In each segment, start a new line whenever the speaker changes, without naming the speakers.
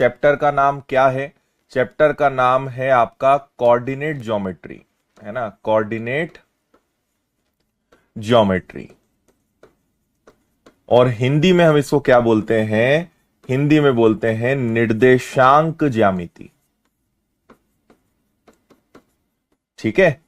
Chapter का नाम क्या है? चैप्टर का नाम है आपका कोऑर्डिनेट ज्योमेट्री, है ना, कोऑर्डिनेट ज्योमेट्री। और हिंदी में हम इसको क्या बोलते हैं? हिंदी में बोलते हैं निर्देशांक ज्यामिति। ठीक है।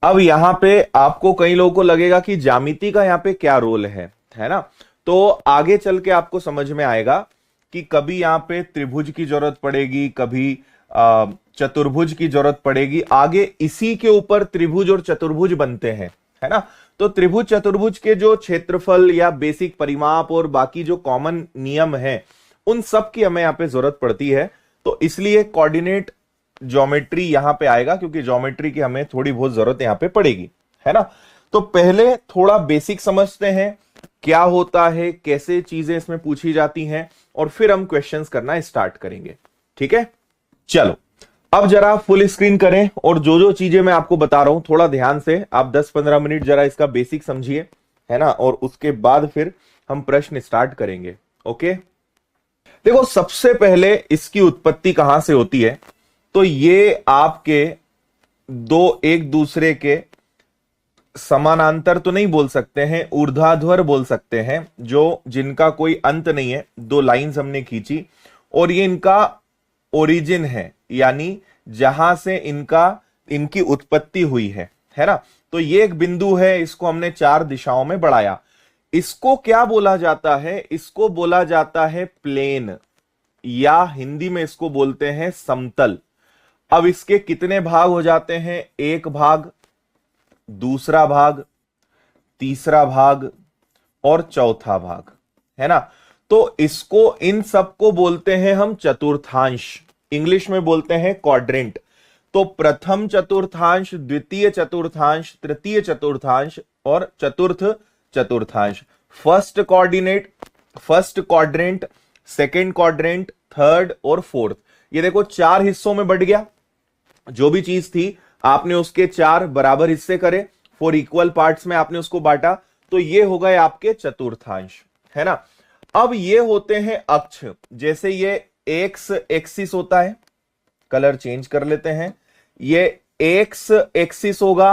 अब यहां पे आपको कई लोगों को लगेगा कि ज्यामिति का यहां पे क्या रोल है ना? तो आगे चल के आपको समझ में आएगा कि कभी यहां पे त्रिभुज की जरूरत पड़ेगी, कभी चतुर्भुज की जरूरत पड़ेगी। आगे इसी के ऊपर त्रिभुज और चतुर्भुज बनते हैं, है ना? तो त्रिभुज चतुर्भुज के जो क्षेत्रफल या बेसिक परिमाप और बाकी जो कॉमन नियम है, उन सब की हमें यहां पे जरूरत पड़ती है। तो इसलिए कोऑर्डिनेट ज्योमेट्री यहां पे आएगा, क्योंकि ज्योमेट्री की हमें थोड़ी बहुत जरूरत यहां पे पड़ेगी, है ना? तो पहले थोड़ा बेसिक समझते हैं, क्या होता है, कैसे चीजें इसमें पूछी जाती हैं, और फिर हम क्वेश्चंस करना स्टार्ट करेंगे। ठीक है, चलो अब जरा फुल स्क्रीन करें, और जो जो चीजें मैं आपको बता रहा हूं थोड़ा ध्यान से आप 10-15 मिनट जरा इसका बेसिक समझिए, है ना? और उसके बाद फिर हम प्रश्न स्टार्ट करेंगे। ओके, देखो सबसे पहले इसकी उत्पत्ति कहां से होती है? तो ये आपके दो एक दूसरे के समानांतर तो नहीं बोल सकते हैं, ऊर्ध्वाधर बोल सकते हैं, जो जिनका कोई अंत नहीं है। दो लाइंस हमने खींची और ये इनका ओरिजिन है, यानी जहां से इनकी उत्पत्ति हुई है ना? तो ये एक बिंदु है, इसको हमने 4 दिशाओं में बढ़ाया। इसको क्या बोला जाता है? इसको बोला जाता है प्लेन, या हिंदी में इसको बोलते हैं समतल। अब इसके कितने भाग हो जाते हैं? एक भाग, दूसरा भाग, तीसरा भाग और चौथा भाग, है ना? तो इसको, इन सबको बोलते हैं हम चतुर्थांश, इंग्लिश में बोलते हैं क्वाड्रेंट। तो प्रथम चतुर्थांश, द्वितीय चतुर्थांश, तृतीय चतुर्थांश और चतुर्थ चतुर्थांश। First coordinate, first quadrant, second quadrant, third और फोर्थ। ये देखो 4 हिस्सों में बढ़ गया। जो भी चीज थी आपने उसके 4 बराबर हिस्से करे, 4 इक्वल पार्ट्स में आपने उसको बांटा, तो ये हो गए आपके चतुर्थांश, है ना? अब ये होते हैं अक्ष, जैसे ये एक्स एक्सिस होता है, कलर चेंज कर लेते हैं। ये एक्स एक्सिस होगा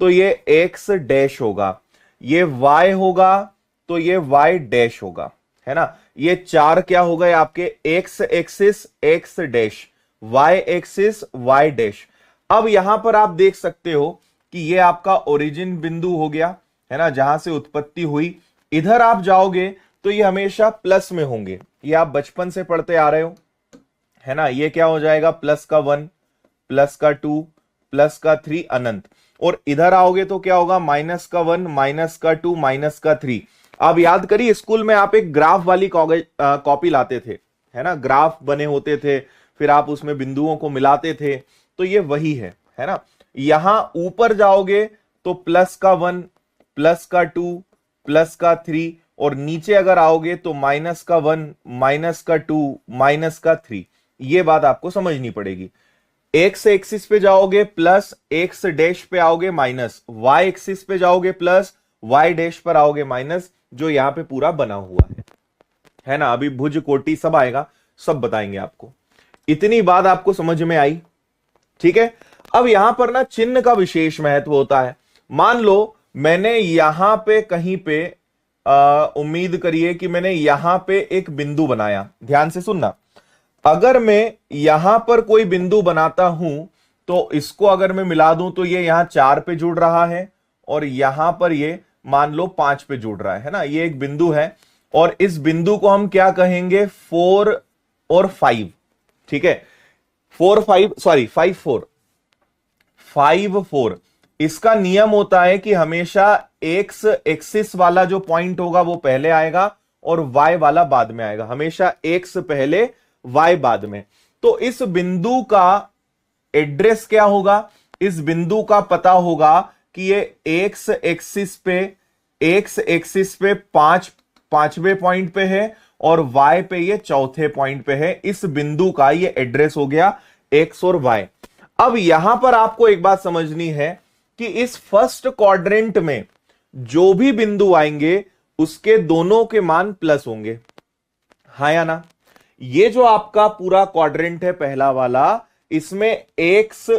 तो ये एक्स डैश होगा, ये वाई होगा तो ये वाई डैश होगा, है ना? ये 4 क्या हो गए आपके? X axis X dash, Y axis Y dash. अब यहां पर आप देख सकते हो कि ये आपका ओरिजिन बिंदु हो गया, है ना, जहां से उत्पत्ति हुई। इधर आप जाओगे तो ये हमेशा प्लस में होंगे, ये आप बचपन से पढ़ते आ रहे हो, है ना? ये क्या हो जाएगा? प्लस का 1, प्लस का 2, प्लस का 3 अनंत। और इधर आओगे तो क्या होगा? माइनस का 1, माइनस का 2, माइनस का 3। आप याद करिए स्कूल में आप एक ग्राफ वाली कॉपी लाते थे, है ना? ग्राफ बने होते थे, फिर आप उसमें बिंदुओं को मिलाते थे, तो ये वही है ना? यहां ऊपर जाओगे तो प्लस का 1, प्लस का 2, प्लस का 3, और नीचे अगर आओगे तो माइनस का 1, माइनस का 2, माइनस का 3। ये बात आपको समझनी पड़ेगी। एक्स एक्सिस पे जाओगे प्लस, एक्स डैश पे आओगे माइनस, वाई एक्सिस पे जाओगे प्लस, वाई डैश पर आओगे माइनस, जो यहां पे पूरा बना हुआ है ना? अभी भुज कोटि सब आएगा, सब बताएंगे आपको। इतनी बात आपको समझ में आई? ठीक है। अब यहां पर ना चिन्ह का विशेष महत्व होता है। मान लो मैंने यहां पे कहीं पे उम्मीद करिए कि मैंने यहां पे एक बिंदु बनाया, ध्यान से सुनना। अगर मैं यहां पर कोई बिंदु बनाता हूं तो इसको अगर मैं मिला दूं तो ये यहां 4 पे जुड़ रहा है, और यहां पर ये मान लो 5 पे जुड़ रहा है ना? ये एक बिंदु है, और इस बिंदु को हम क्या कहेंगे? 4 और 5। ठीक है, 4 5 सॉरी 5 4 5 4। इसका नियम होता है कि हमेशा एक्स एक्सिस वाला जो पॉइंट होगा वो पहले आएगा और वाई वाला बाद में आएगा, हमेशा एक्स पहले वाई बाद में। तो इस बिंदु का एड्रेस क्या होगा? इस बिंदु का पता होगा कि ये एक्स एक्सिस पे 5वें पॉइंट पे है और वाई पे ये 4थे पॉइंट पे है। इस बिंदु का ये एड्रेस हो गया एक्स और वाई। अब यहां पर आपको एक बात समझनी है कि इस फर्स्ट क्वाड्रेंट में जो भी बिंदु आएंगे उसके दोनों के मान प्लस होंगे, हाँ या ना? ये जो आपका पूरा क्वाड्रेंट है पहला वाला, इसमें एक्स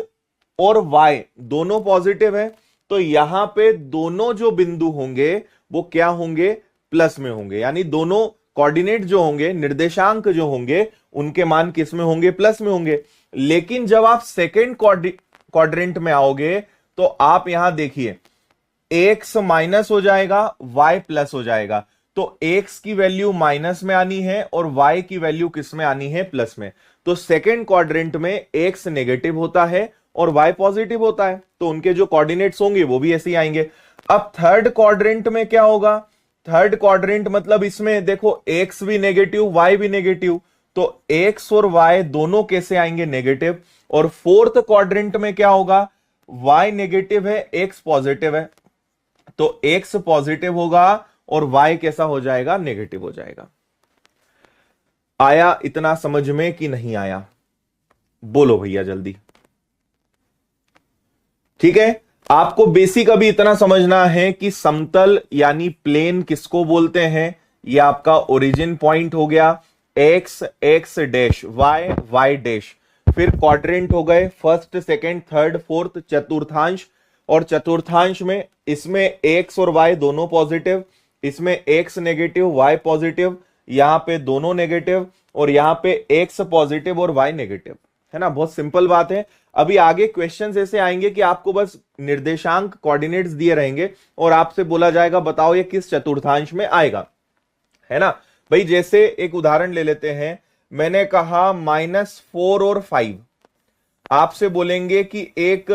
और वाई दोनों पॉजिटिव है, तो यहां पे दोनों जो बिंदु होंगे वो क्या होंगे, प्लस में होंगे। यानी दोनों कोऑर्डिनेट जो होंगे, निर्देशांक जो होंगे, उनके मान किस में होंगे, प्लस में होंगे। लेकिन जब आप सेकेंड क्वाड्रेंट में आओगे तो आप यहां देखिए, एक्स माइनस हो जाएगा, वाई प्लस हो जाएगा। तो एक्स की वैल्यू माइनस में आनी है और वाई की वैल्यू किस में आनी है, प्लस में। तो सेकेंड क्वाड्रेंट में एक्स नेगेटिव होता है और वाई पॉजिटिव होता है, तो उनके जो कोऑर्डिनेट्स होंगे वो भी ऐसे ही आएंगे। अब थर्ड क्वाड्रेंट में क्या होगा, थर्ड क्वाड्रेंट मतलब इसमें देखो एक्स भी नेगेटिव, वाई भी नेगेटिव, तो एक्स और वाई दोनों कैसे आएंगे, नेगेटिव। और फोर्थ क्वाड्रेंट में क्या होगा, वाई नेगेटिव है, एक्स पॉजिटिव है, तो एक्स पॉजिटिव होगा और वाई कैसा हो जाएगा, नेगेटिव हो जाएगा। आया इतना समझ में कि नहीं आया, बोलो भैया जल्दी। ठीक है, आपको बेसिक अभी इतना समझना है कि समतल यानी प्लेन किसको बोलते हैं। ये आपका ओरिजिन पॉइंट हो गया, X X dash, Y Y dash. फिर क्वाड्रेंट हो गए फर्स्ट सेकंड थर्ड फोर्थ, चतुर्थांश। और चतुर्थांश में इसमें एक्स और वाई दोनों पॉजिटिव, इसमें एक्स नेगेटिव वाई पॉजिटिव, यहां पे दोनों नेगेटिव, और यहां पे एक्स पॉजिटिव और वाई नेगेटिव, है ना। बहुत सिंपल बात है। अभी आगे क्वेश्चंस ऐसे आएंगे कि आपको बस निर्देशांक कोऑर्डिनेट्स दिए रहेंगे और आपसे बोला जाएगा बताओ ये किस चतुर्थांश में आएगा, है ना। भाई जैसे एक उदाहरण ले लेते हैं, मैंने कहा -4 और 5, आपसे बोलेंगे कि एक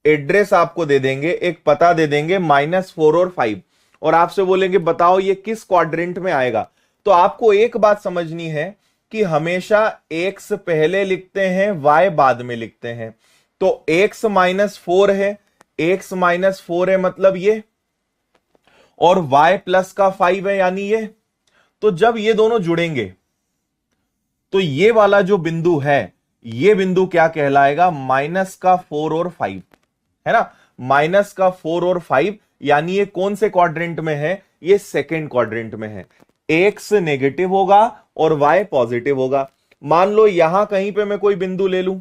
एड्रेस आपको दे देंगे, एक पता दे देंगे -4 और 5, और आपसे बोलेंगे बताओ ये किस क्वाड्रेंट में आएगा। तो आपको एक बात समझनी है कि हमेशा x पहले लिखते हैं, y बाद में लिखते हैं। तो x -4 है, x -4 है मतलब ये, और y प्लस का 5 है यानी ये। तो जब ये दोनों जुड़ेंगे तो ये वाला जो बिंदु है, ये बिंदु क्या कहलाएगा, -4 और 5, है ना। -4 और 5 यानी ये कौन से क्वाड्रेंट में है, ये सेकेंड क्वाड्रेंट में है। एक्स नेगेटिव होगा और वाई पॉजिटिव होगा। मान लो यहां कहीं पे मैं कोई बिंदु ले लूं,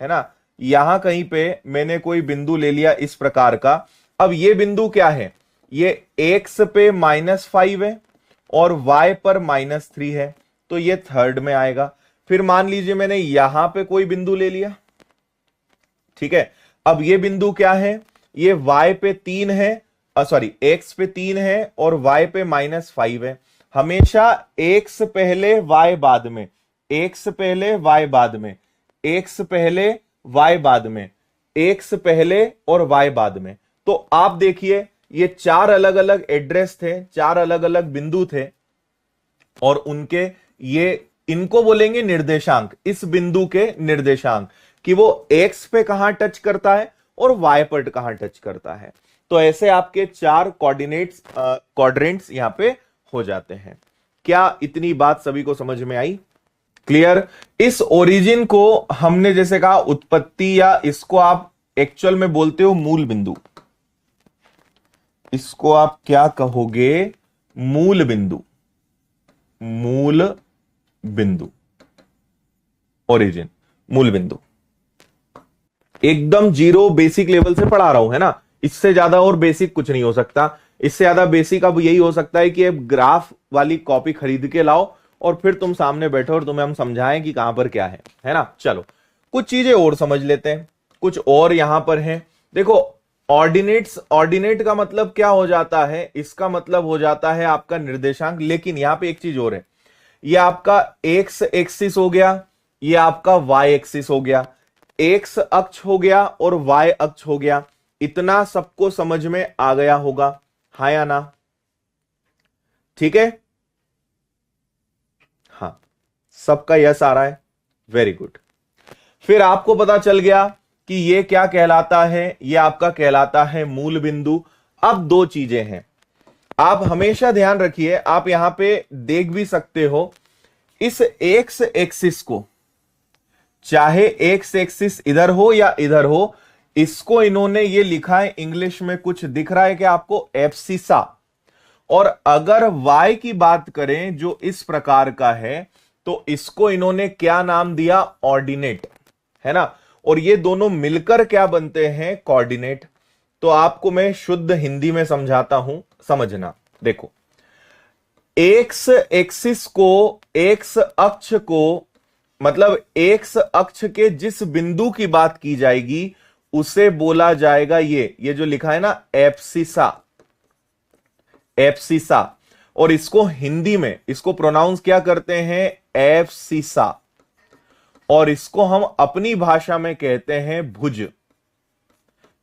है ना, यहां कहीं पे मैंने कोई बिंदु ले लिया इस प्रकार का। अब ये बिंदु क्या है, ये एक्स पे -5 है और वाई पर -3 है, तो ये थर्ड में आएगा। फिर मान लीजिए मैंने यहां पे कोई बिंदु ले लिया, ठीक है। अब ये बिंदु क्या है, ये वाई पे 3 है, सॉरी एक्स पे 3 है और वाई पे -5 है। हमेशा एक्स पहले वाई बाद में, एक्स पहले वाई बाद में, एक्स पहले वाई बाद में, एक्स पहले और वाई बाद में। तो आप देखिए ये 4 अलग अलग एड्रेस थे, 4 अलग अलग बिंदु थे, और उनके ये इनको बोलेंगे निर्देशांक, इस बिंदु के निर्देशांक कि वो एक्स पे कहां टच करता है और वाई पर कहां टच करता है। तो ऐसे आपके 4 क्वाड्रेंट्स यहां पे हो जाते हैं। क्या इतनी बात सभी को समझ में आई, क्लियर। इस ओरिजिन को हमने जैसे कहा उत्पत्ति, या इसको आप एक्चुअल में बोलते हो मूल बिंदु, इसको आप क्या कहोगे, मूल बिंदु, मूल बिंदु, ओरिजिन, मूल बिंदु। एकदम जीरो बेसिक लेवल से पढ़ा रहा हूं, है ना। इससे ज्यादा और बेसिक कुछ नहीं हो सकता। इससे ज्यादा बेसिक अब यही हो सकता है कि अब ग्राफ वाली कॉपी खरीद के लाओ और फिर तुम सामने बैठो और तुम्हें हम समझाएं कि कहां पर क्या है ना। चलो कुछ चीजें और समझ लेते हैं, कुछ और यहां पर हैं। देखो ऑर्डिनेट्स, ऑर्डिनेट का मतलब क्या हो जाता है, इसका मतलब हो जाता है आपका निर्देशांक। लेकिन यहां पे एक चीज और है, ये आपका एक्स एक्सिस हो गया, ये आपका वाई एक्सिस हो गया, एक्स अक्ष हो गया और वाई अक्ष हो गया। इतना सबको समझ में आ गया होगा, हाँ या ना, ठीक है। हाँ सबका यस आ रहा है, वेरी गुड। फिर आपको पता चल गया कि ये क्या कहलाता है, ये आपका कहलाता है मूल बिंदु। अब 2 चीजें हैं, आप हमेशा ध्यान रखिए, आप यहां पे देख भी सकते हो इस एक्स एक्सिस को, चाहे एक्स एक्सिस इधर हो या इधर हो, इसको इन्होंने ये लिखा है इंग्लिश में, कुछ दिख रहा है कि आपको, एब्सिसा। और अगर y की बात करें जो इस प्रकार का है, तो इसको इन्होंने क्या नाम दिया? ऑर्डिनेट, है ना। और ये दोनों मिलकर क्या बनते हैं? कोऑर्डिनेट। तो आपको मैं शुद्ध हिंदी में समझाता हूं, समझना। देखो, एक्स एक्सिस को, एक्स अक्ष को, मतलब एक्स अक्ष के जिस बिंदु की बात की जाएगी उसे बोला जाएगा ये जो लिखा है ना, एब्सिसा। एब्सिसा। और इसको हिंदी में इसको प्रोनाउंस क्या करते हैं? एब्सिसा। और इसको हम अपनी भाषा में कहते हैं भुज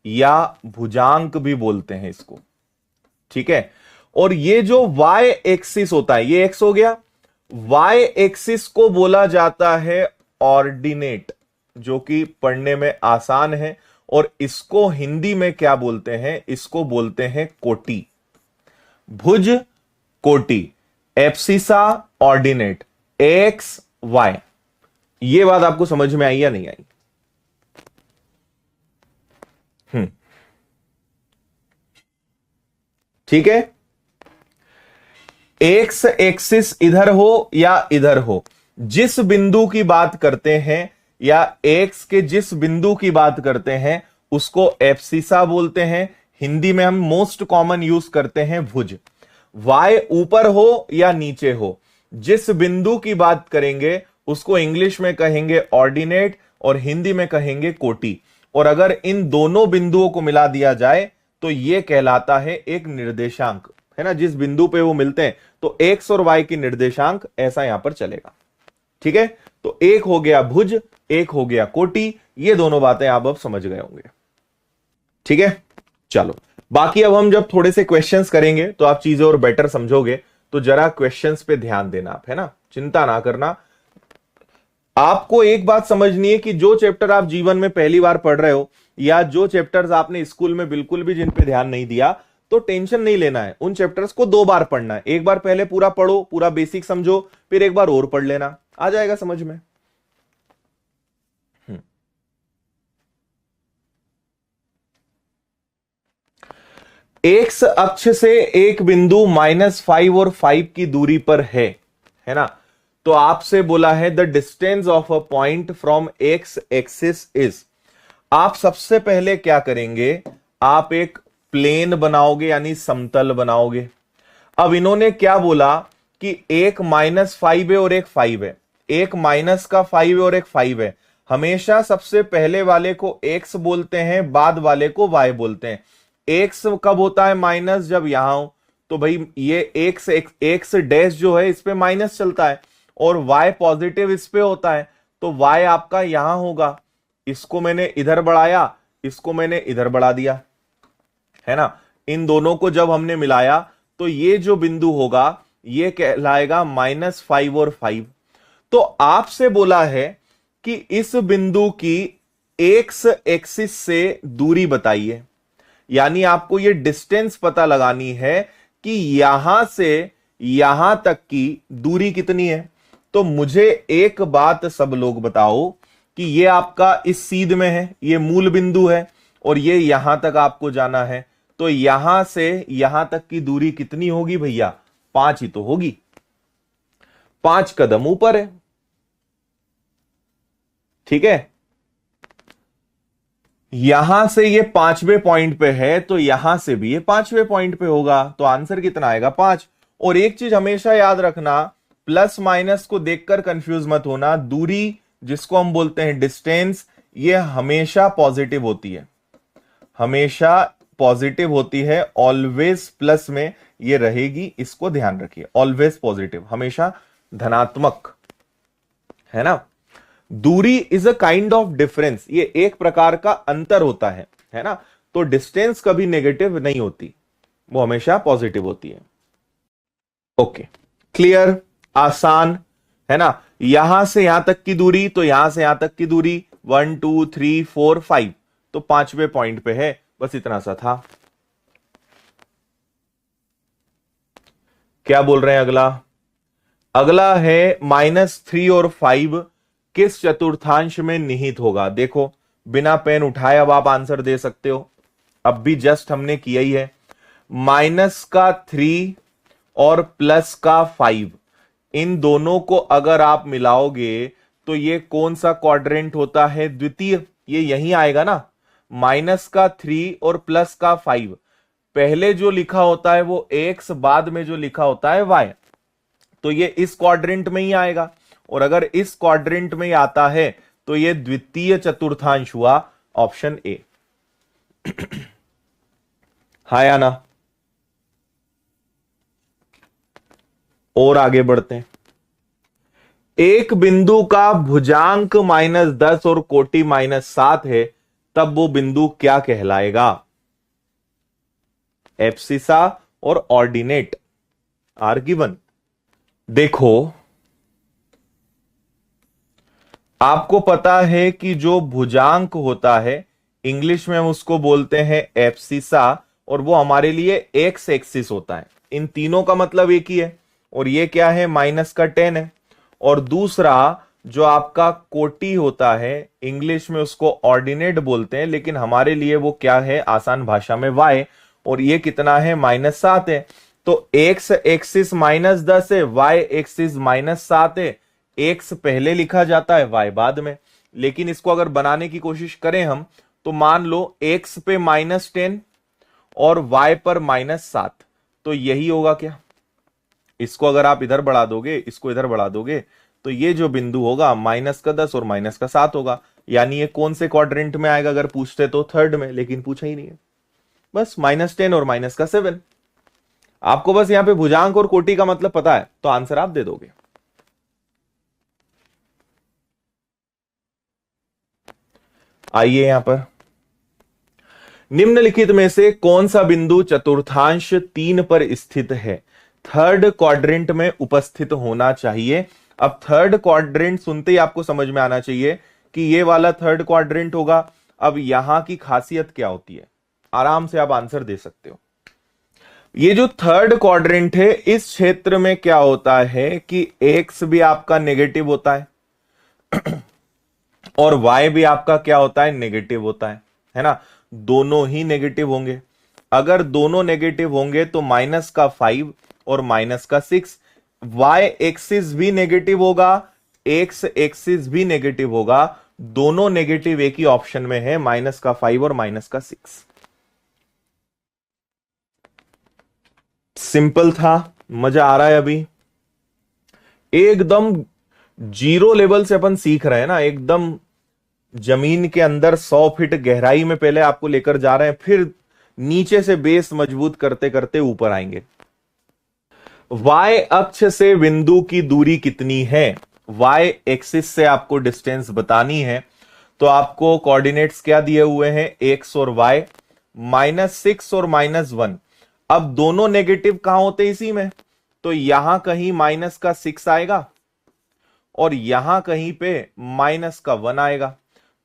या भुजांक भी बोलते हैं इसको, ठीक है। और ये जो y एक्सिस होता है, ये x हो गया, y एक्सिस को बोला जाता है ऑर्डिनेट, जो कि पढ़ने में आसान है। और इसको हिंदी में क्या बोलते हैं? इसको बोलते हैं कोटि। भुज, कोटि, एब्सिसा, ऑर्डिनेट, एक्स वाई। ये बात आपको समझ में आई या नहीं आई? ठीक है। एक्स एक्सिस इधर हो या इधर हो, जिस बिंदु की बात करते हैं या एक्स के जिस बिंदु की बात करते हैं उसको एब्सिसा बोलते हैं। हिंदी में हम मोस्ट कॉमन यूज करते हैं भुज। वाई ऊपर हो या नीचे हो, जिस बिंदु की बात करेंगे उसको इंग्लिश में कहेंगे ऑर्डिनेट और हिंदी में कहेंगे कोटि। और अगर इन दोनों बिंदुओं को मिला दिया जाए तो यह कहलाता है एक निर्देशांक, है ना। जिस बिंदु पे वो मिलते हैं तो एक्स और वाई की निर्देशांक ऐसा यहां पर चलेगा, ठीक है। तो एक हो गया भुज, एक हो गया कोटि। ये दोनों बातें आप अब समझ गए होंगे, ठीक है। चलो, बाकी अब हम जब थोड़े से क्वेश्चंस करेंगे तो आप चीजें और बेटर समझोगे। तो जरा क्वेश्चंस पे ध्यान देना आप, है ना, चिंता ना करना। आपको एक बात समझनी है कि जो चैप्टर आप जीवन में पहली बार पढ़ रहे हो या जो चैप्टर्स आपने स्कूल में बिल्कुल भी जिन पे ध्यान नहीं दिया, तो टेंशन नहीं लेना है। उन चैप्टर्स को 2 बार पढ़ना है। एक बार पहले पूरा पढ़ो, पूरा बेसिक समझो, फिर एक बार और पढ़ लेना, आ जाएगा समझ में। एक्स अक्ष से एक बिंदु -5 और 5 की दूरी पर है ना। तो आपसे बोला है the distance of a point from x axis is. आप सबसे पहले क्या करेंगे? आप एक प्लेन बनाओगे, यानी समतल बनाओगे। अब इन्होंने क्या बोला कि एक -5 है और एक 5 है, एक माइनस का 5 है और एक 5 है। हमेशा सबसे पहले वाले को x बोलते हैं, बाद वाले को y बोलते हैं। x कब होता है माइनस? जब यहां हो। तो भाई ये x डैश जो है इस पे माइनस चलता है और y पॉजिटिव इस पे होता है, तो y आपका यहां होगा। इसको मैंने इधर बढ़ाया, इसको मैंने इधर बढ़ा दिया, है ना। इन दोनों को जब हमने मिलाया तो ये जो बिंदु होगा ये कहलाएगा -5 और 5। तो आपसे बोला है कि इस बिंदु की एक्स एक्सिस से दूरी बताइए, यानी आपको ये डिस्टेंस पता लगानी है कि यहां से यहां तक की दूरी कितनी है। तो मुझे एक बात सब लोग बताओ कि ये आपका इस सीध में है, ये मूल बिंदु है और ये यहां तक आपको जाना है। तो यहां से यहां तक की दूरी कितनी होगी भैया? 5 ही तो होगी, 5 कदम ऊपर है, ठीक है। यहां से ये 5वें पॉइंट पे है तो यहां से भी ये 5वें पॉइंट पे होगा। तो आंसर कितना आएगा? 5। और एक चीज हमेशा याद रखना, प्लस माइनस को देखकर कंफ्यूज मत होना। दूरी जिसको हम बोलते हैं डिस्टेंस, ये हमेशा पॉजिटिव होती है, हमेशा पॉजिटिव होती है। ऑलवेज प्लस में ये रहेगी, इसको ध्यान रखिए। ऑलवेज पॉजिटिव, हमेशा धनात्मक, है ना। दूरी is a kind of difference, ये एक प्रकार का अंतर होता है ना। तो डिस्टेंस कभी नेगेटिव नहीं होती, वो हमेशा पॉजिटिव होती है। ओके, क्लियर, आसान, है ना। यहां से यहां तक की दूरी, तो यहां से यहां तक की दूरी 1 2 3 4 5, तो 5वें पॉइंट पे है। बस इतना सा था। क्या बोल रहे हैं अगला? अगला है -3 और 5 किस चतुर्थांश में निहित होगा। देखो, बिना पेन उठाए अब आप आंसर दे सकते हो, अब भी जस्ट हमने किया ही है। -3 और +5 इन दोनों को अगर आप मिलाओगे तो ये कौन सा क्वाड्रेंट होता है? द्वितीय। ये यहीं आएगा ना, माइनस का 3 और प्लस का 5। पहले जो लिखा होता है वो x, बाद में जो लिखा होता है y। तो ये इस क्वाड्रेंट में ही आएगा, और अगर इस क्वाड्रेंट में ही आता है तो ये द्वितीय चतुर्थांश हुआ, ऑप्शन ए। हाँ या ना? और आगे बढ़ते हैं। एक बिंदु का भुजांक -10 और कोटि -7 है, तब वो बिंदु क्या कहलाएगा? एब्सिसा और ऑर्डिनेट आर गिवन। देखो, आपको पता है कि जो भुजांक होता है इंग्लिश में हम उसको बोलते हैं एब्सिसा, और वो हमारे लिए एक्स एक्सिस होता है। इन तीनों का मतलब एक ही है, और ये क्या है? -10 है। और दूसरा जो आपका कोटि होता है इंग्लिश में उसको ऑर्डिनेट बोलते हैं, लेकिन हमारे लिए वो क्या है आसान भाषा में? y। और ये कितना है? -7 है। तो x एक्सिस -10 है, y एक्सिस -7 है। x पहले लिखा जाता है, y बाद में। लेकिन इसको अगर बनाने की कोशिश करें हम, तो मान लो x पे -10 और y पर -7, तो यही होगा क्या? इसको अगर आप इधर बढ़ा दोगे, इसको इधर बढ़ा दोगे, तो ये जो बिंदु होगा -10 और -7 होगा। यानी ये कौन से क्वाड्रेंट में आएगा? अगर पूछते तो थर्ड में, लेकिन पूछा ही नहीं है। बस -10 और -7। आपको बस यहां पे भुजांक और कोटि का मतलब पता है तो आंसर आप दे दोगे। आइए यहां पर, निम्नलिखित में से कौन सा बिंदु चतुर्थांश 3 पर स्थित है? थर्ड क्वाड्रेंट में उपस्थित होना चाहिए। अब थर्ड क्वाड्रेंट सुनते ही आपको समझ में आना चाहिए कि ये वाला थर्ड क्वाड्रेंट होगा। अब यहां की खासियत क्या होती है? आराम से आप आंसर दे सकते हो। ये जो थर्ड क्वाड्रेंट है, इस क्षेत्र में क्या होता है कि एक्स भी आपका नेगेटिव होता है और y भी आपका क्या होता है? नेगेटिव होता है ना? दोनों ही नेगेटिव होंगे। अगर दोनों नेगेटिव होंगे तो -5 और -6, y एक्सिस भी नेगेटिव होगा, x एक्सिस भी नेगेटिव होगा। दोनों नेगेटिव एक ही ऑप्शन में है, -5 और -6। सिंपल था, मजा आ रहा है? अभी एकदम जीरो लेवल से अपन सीख रहे हैं ना, एकदम जमीन के अंदर 100 फीट गहराई में पहले आपको लेकर जा रहे हैं, फिर नीचे से बेस मजबूत करते करते ऊपर आएंगे। y अक्ष से बिंदु की दूरी कितनी है? y एक्सिस से आपको डिस्टेंस बतानी है, तो आपको कोऑर्डिनेट्स क्या दिए हुए हैं? x और y, -6 और -1। अब दोनों नेगेटिव कहां होते हैं? इसी में। तो यहां कहीं -6 आएगा और यहां कहीं पे -1 आएगा।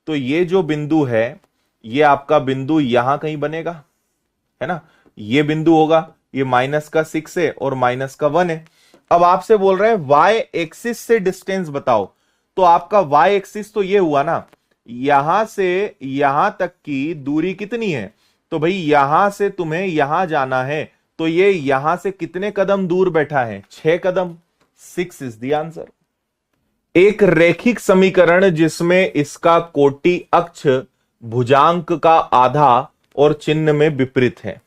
तो ये जो बिंदु है, ये आपका बिंदु यहां कहीं बनेगा, है ना? ये बिंदु होगा, ये -6 है और -1 है। अब आपसे बोल रहे हैं y एक्सिस से डिस्टेंस बताओ, तो आपका y एक्सिस तो ये हुआ ना, यहां से यहां तक की दूरी कितनी है? तो भाई यहां से तुम्हें यहां जाना है, तो ये यहां से कितने कदम दूर बैठा है? 6 कदम। 6 इज द आंसर। एक रैखिक समीकरण जिसमें इसका कोटि अक्ष भुजांक का आधा और चिन्ह में विपरीत है।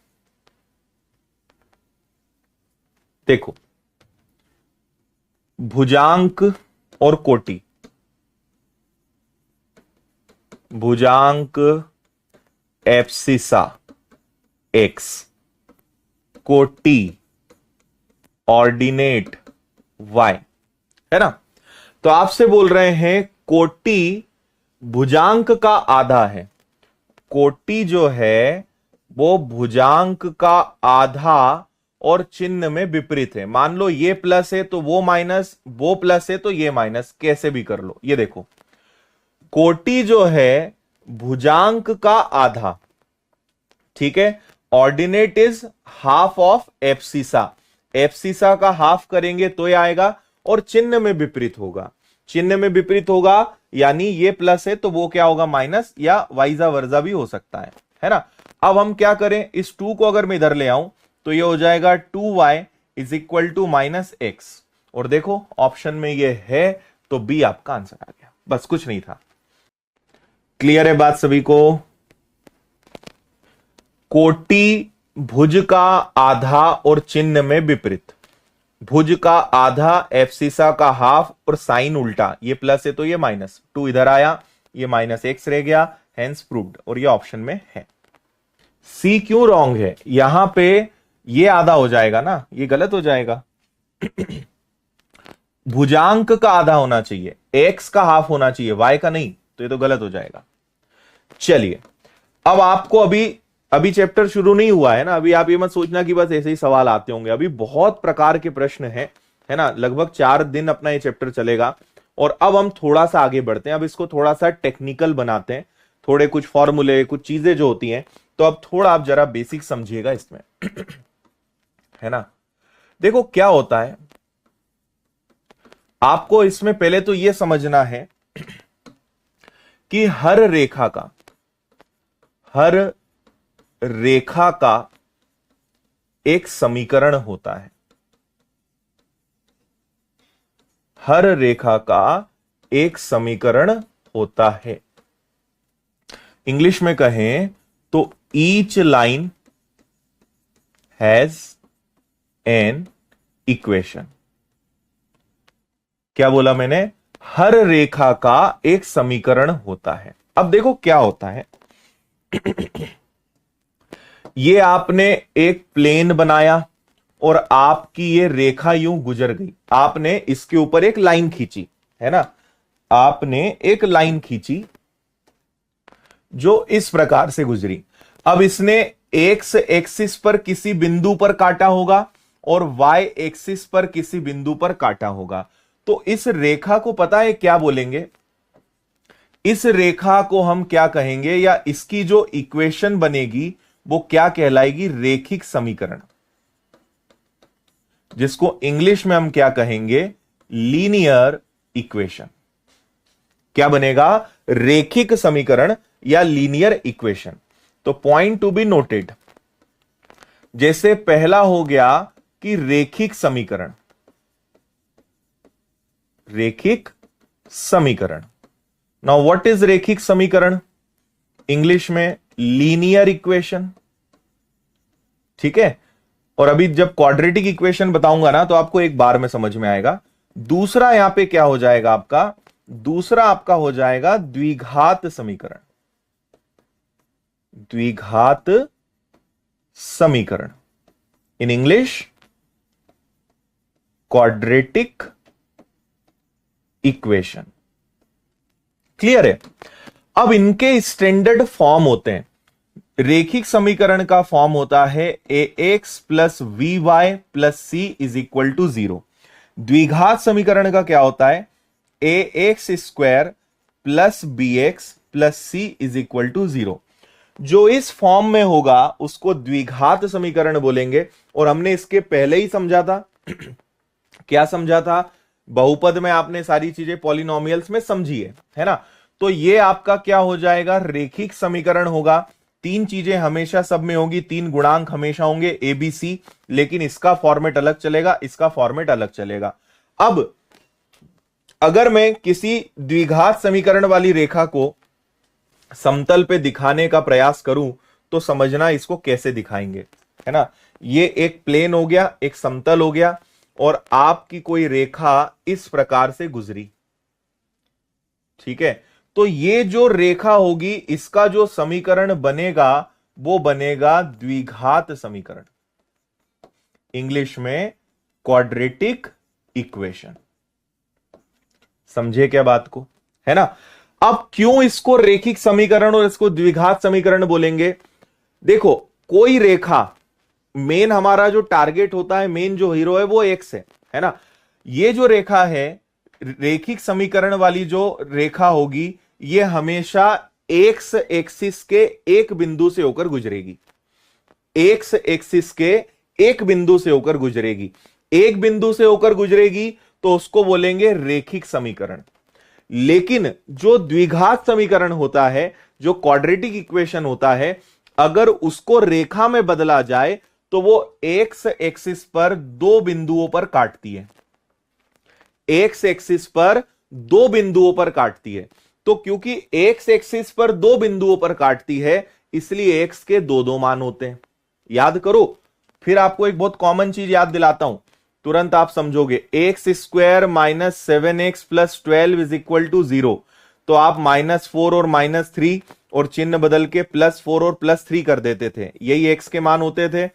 देखो, भुजांक और कोटि, भुजांक एब्सिसा x, कोटि ऑर्डिनेट y, है ना? तो आपसे बोल रहे हैं कोटि भुजांक का आधा है। कोटि जो है वो भुजांक का आधा और चिन्ह में विपरीत है। मान लो ये प्लस है तो वो माइनस, वो प्लस है तो ये माइनस, कैसे भी कर लो। ये देखो, कोटि जो है भुजांक का आधा, ठीक है? Ordinate is half of abscissa. Abscissa का हाफ करेंगे तो ये आएगा, और चिन्ह में विपरीत होगा। चिन्ह में विपरीत होगा यानी ये प्लस है तो वो क्या होगा? माइनस, या वाइजा वर्जा भी हो सकता है ना? अब हम क्या करें, इस 2 को अगर मैं इधर ले आऊं तो ये हो जाएगा 2y is equal to -x, और देखो ऑप्शन में ये है, तो बी आपका आंसर आ गया, बस कुछ नहीं था। क्लियर है बात सभी को? कोटि भुज का आधा और चिन्ह में विपरीत। भुज का आधा, एफसीसा का हाफ और साइन उल्टा, ये प्लस है तो ये माइनस, 2 इधर आया, ये -x रह गया, हेंस प्रूव्ड, और ये ऑप्शन में है। सी क्यों रॉन्ग है? यहां पे ये आधा हो जाएगा ना, ये गलत हो जाएगा। भुजांक का आधा होना चाहिए, x का हाफ होना चाहिए, y का नहीं, तो ये तो गलत हो जाएगा। चलिए, अब आपको अभी चैप्टर शुरू नहीं हुआ है ना, अभी आप ये मत सोचना कि बस ऐसे ही सवाल आते होंगे, अभी बहुत प्रकार के प्रश्न हैं, है ना। लगभग 4 दिन अपना ये चैप्टर चलेगा, और अब हम थोड़ा सा आगे बढ़ते हैं, अब इसको थोड़ा सा टेक्निकल बनाते हैं, थोड़े कुछ फॉर्मूले, कुछ चीजें जो होती हैं, तो अब थोड़ा आप जरा बेसिक समझिएगा इसमें, है ना। देखो क्या होता है, आपको इसमें पहले तो यह समझना है कि हर रेखा का एक समीकरण होता है। हर रेखा का एक समीकरण होता है। इंग्लिश में कहें तो each line has an equation. क्या बोला मैंने? हर रेखा का एक समीकरण होता है। अब देखो क्या होता है, ये आपने एक प्लेन बनाया और आपकी ये रेखा यूं गुजर गई, आपने इसके ऊपर एक लाइन खींची, है ना, आपने एक लाइन खींची जो इस प्रकार से गुजरी। अब इसने एक्स एक्सिस पर किसी बिंदु पर काटा होगा और वाई एक्सिस पर किसी बिंदु पर काटा होगा, तो इस रेखा को पता है क्या बोलेंगे? इस रेखा को हम क्या कहेंगे, या इसकी जो इक्वेशन बनेगी वो क्या कहलाएगी? रेखिक समीकरण, जिसको इंग्लिश में हम क्या कहेंगे? Linear equation. क्या बनेगा? रेखिक समीकरण या लीनियर इक्वेशन। तो पॉइंट टू बी नोटेड, जैसे पहला हो गया कि रेखिक समीकरण, रेखिक समीकरण। नाउ व्हाट इज रेखिक समीकरण? इंग्लिश में लीनियर इक्वेशन, ठीक है। और अभी जब क्वाड्रेटिक इक्वेशन बताऊंगा ना, तो आपको एक बार में समझ में आएगा। दूसरा यहां पे क्या हो जाएगा आपका? दूसरा आपका हो जाएगा द्विघात समीकरण। द्विघात समीकरण, in English quadratic equation. Clear है? अब इनके स्टैंडर्ड फॉर्म होते हैं। रेखिक समीकरण का फॉर्म होता है ax plus B Y plus C is equal to 0। द्विघात समीकरण का क्या होता है? ax square plus bx plus C is equal to 0। जो इस फॉर्म में होगा उसको द्विघात समीकरण बोलेंगे। और हमने इसके पहले ही समझा था क्या समझा था? बहुपद में आपने सारी चीजें पॉलिनोमियल्स में समझी है ना। तो ये आपका क्या हो जाएगा? रेखिक समीकरण होगा। 3 चीजें हमेशा सब में होगी, 3 गुणांक हमेशा होंगे ए बी सी, लेकिन इसका फॉर्मेट अलग चलेगा, इसका फॉर्मेट अलग चलेगा। अब अगर मैं किसी द्विघात समीकरण वाली रेखा को समतल पे दिखाने का प्रयास करूं, तो समझना इसको कैसे दिखाएंगे, है ना। ये एक प्लेन हो गया, एक समतल हो गया, और आपकी कोई रेखा इस प्रकार से गुजरी, ठीक है। तो ये जो रेखा होगी, इसका जो समीकरण बनेगा वो बनेगा द्विघात समीकरण, इंग्लिश में क्वाड्रेटिक इक्वेशन। समझे क्या बात को, है ना। अब क्यों इसको रेखिक समीकरण और इसको द्विघात समीकरण बोलेंगे? देखो, कोई रेखा, मेन हमारा जो टारगेट होता है, मेन जो हीरो है वो एक्स है ना। ये जो रेखा है, रेखिक समीकरण वाली जो रेखा होगी, ये हमेशा एक्स एक्सिस के एक बिंदु से होकर गुजरेगी। एक्स एक्सिस के एक बिंदु से होकर गुजरेगी। एक बिंदु से होकर गुजरेगी तो उसको बोलेंगे रेखिक समीकरण। लेकिन जो द्विघात समीकरण होता है, जो क्वाड्रेटिक इक्वेशन होता है, अगर उसको रेखा में बदला जाए तो वो एक्स एक्सिस पर 2 बिंदुओं पर काटती है। एक्स एक्सिस पर दो बिंदुओं पर काटती है। तो क्योंकि एक्स एक्सिस पर दो बिंदुओं पर काटती है, इसलिए एक्स के दो दो मान होते हैं। याद करो, फिर आपको एक बहुत कॉमन चीज याद दिलाता हूं, तुरंत आप समझोगे। X square minus 7x plus 12 is equal to 0। तो आप -4 और -3 और चिन्ह बदल के +4 और +3 कर देते थे, यही एक्स के मान होते थे।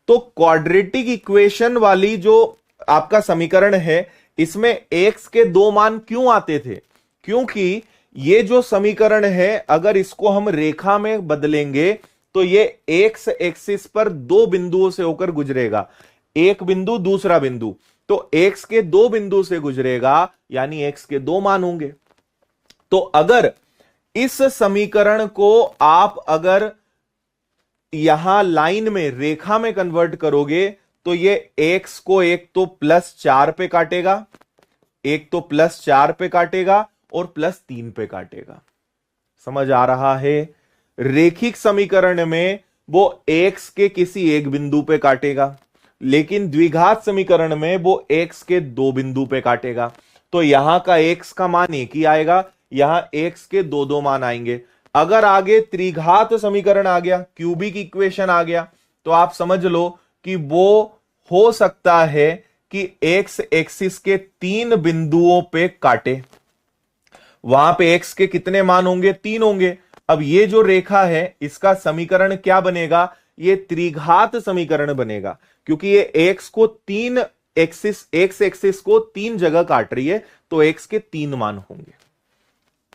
तो क्वाड्रेटिक इक्वेशन वाली जो आपका समीकरण है, इसमें एक्स के दो मान क्यों आते थे? क्योंकि ये जो समीकरण है, अगर इसको हम रेखा में बदलेंगे तो ये एक्स एक्सिस पर दो बिंदुओं से होकर गुजरेगा, एक बिंदु दूसरा बिंदु, तो एक्स के दो बिंदु से गुजरेगा, यानी एक्स के दो मान होंगे। तो अगर इस समीकरण को आप अगर यहां लाइन में रेखा में कन्वर्ट करोगे तो ये एक्स को एक तो +4 पे काटेगा, एक तो +4 पे काटेगा और +3 पे काटेगा। समझ आ रहा है? रेखिक समीकरण में वो एक्स के किसी एक बिंदु पे काटेगा, लेकिन द्विघात समीकरण में वो एक्स के दो बिंदु पे काटेगा। तो यहां का एक्स का मान एक ही आएगा, यहां एक्स के दो दो मान आएंगे। अगर आगे त्रिघात समीकरण आ गया, क्यूबिक इक्वेशन आ गया, तो आप समझ लो कि वो हो सकता है कि एक्स एक्सिस के तीन बिंदुओं पे काटे। वहां पे एक्स के कितने मान होंगे? 3 होंगे। अब ये जो रेखा है, इसका समीकरण क्या बनेगा? ये त्रिघात समीकरण बनेगा, क्योंकि ये एक्स को तीन एक्सिस, एक्स एक्सिस को तीन जगह काट रही है, तो एक्स के 3 मान होंगे।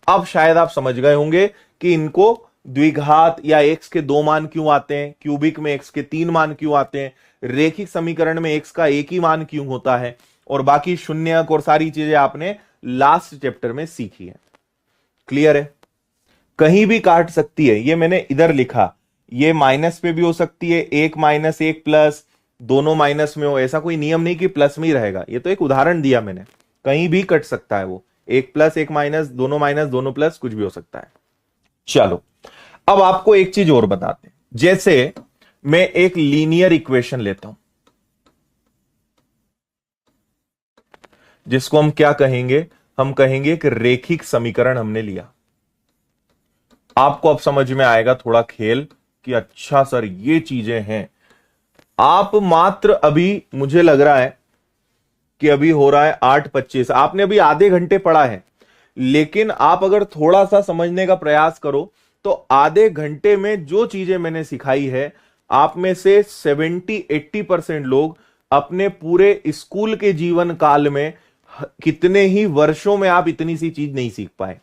अब शायद आप समझ गए होंगे कि इनको द्विघात या एक्स के दो मान क्यों आते हैं, क्यूबिक में एक्स के 3 मान क्यों आते हैं, रेखिक समीकरण में एक्स का एक ही मान क्यों होता है, और बाकी शून्यक और सारी चीजें आपने लास्ट चैप्टर में सीखी है। क्लियर है? कहीं भी काट सकती है, ये मैंने इधर लिखा, ये माइनस पे भी हो सकती है, 1 - 1 प्लस, दोनों माइनस में हो, ऐसा कोई नियम नहीं कि प्लस में ही रहेगा। ये तो एक उदाहरण दिया मैंने, कहीं भी कट सकता है वो, 1 + 1 माइनस, दोनों प्लस, कुछ भी हो सकता है। चलो, अब आपको एक चीज और बताते हैं। जैसे मैं एक लीनियर इक्वेशन लेता हूं, जिसको हम क्या कहेंगे? हम कहेंगे कि रेखिक समीकरण हमने लिया। आपको अब समझ में आएगा थोड़ा खेल कि अच्छा सर ये चीजें हैं। आप मात्र अभी, मुझे लग रहा है कि अभी हो रहा है 8:25, आपने अभी आधे घंटे पढ़ा है, लेकिन आप अगर थोड़ा सा समझने का प्रयास करो तो आधे घंटे में जो चीजें मैंने सिखाई है, आप में से 70-80% लोग अपने पूरे स्कूल के जीवन काल में, कितने ही वर्षों में आप इतनी सी चीज नहीं सीख पाए,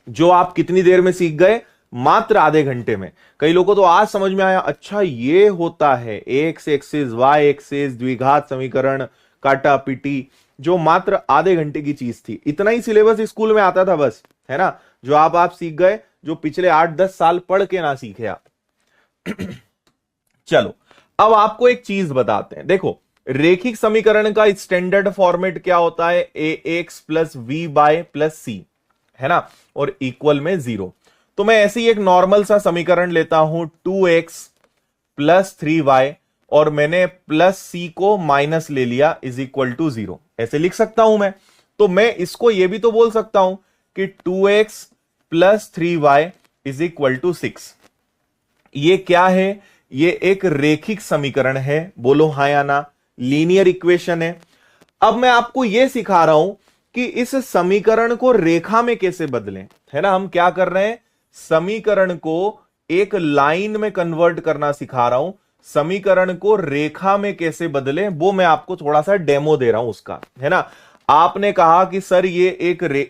जो आप कितनी देर में सीख गए? मात्र आधे घंटे में। कई लोगों को तो आज समझ में आया, अच्छा ये होता है, एक्स एक्सिस, वाई एक्सिस, द्विघात समीकरण, काटा पीटी, जो मात्र आधे घंटे की चीज थी। इतना ही सिलेबस स्कूल में आता था बस, है ना, जो आप सीख गए, जो पिछले 8-10 साल पढ़ के ना सीखे आप। चलो, अब आपको एक चीज बताते हैं। देखो, रेखिक समीकरण का स्टैंडर्ड फॉर्मेट क्या होता है? ax + v + c, है ना, और इक्वल में 0। तो मैं ऐसे ही एक नॉर्मल सा समीकरण लेता हूं, 2x + 3y, और मैंने +c को माइनस ले लिया, = 0। ऐसे लिख सकता हूं मैं। तो मैं इसको ये भी तो बोल सकता हूं कि 2x + 3y = 6। ये क्या है? ये एक रेखिक समीकरण है। बोलो हां या ना? लीनियर इक्वेशन है। अब मैं आपको यह सिखा रहा हूं कि इस समीकरण को रेखा में कैसे बदलें, है ना। हम क्या कर रहे हैं? समीकरण को एक लाइन में कन्वर्ट करना सिखा रहा हूं। समीकरण को रेखा में कैसे बदलें, वो मैं आपको थोड़ा सा डेमो दे रहा हूं उसका, है ना। आपने कहा कि सर ये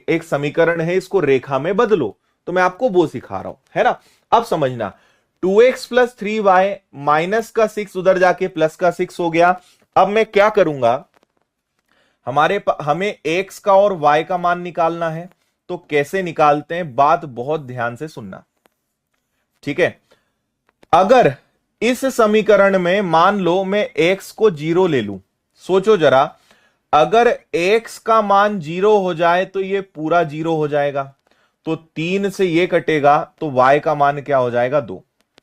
एक समीकरण है, इसको रेखा में बदलो, तो मैं आपको वो सिखा रहा हूं, है ना। अब समझना, 2x + 3y, माइनस का 6 उधर जाके प्लस का 6 हो गया। अब मैं क्या करूंगा, हमें x का और y का मान निकालना है। तो कैसे निकालते हैं, बात बहुत ध्यान से सुनना, ठीक है। अगर इस समीकरण में मान लो मैं x को 0 ले लूं, सोचो जरा, अगर x का मान 0 हो जाए तो ये पूरा 0 हो जाएगा, तो 3 से ये कटेगा, तो y का मान क्या हो जाएगा? 2।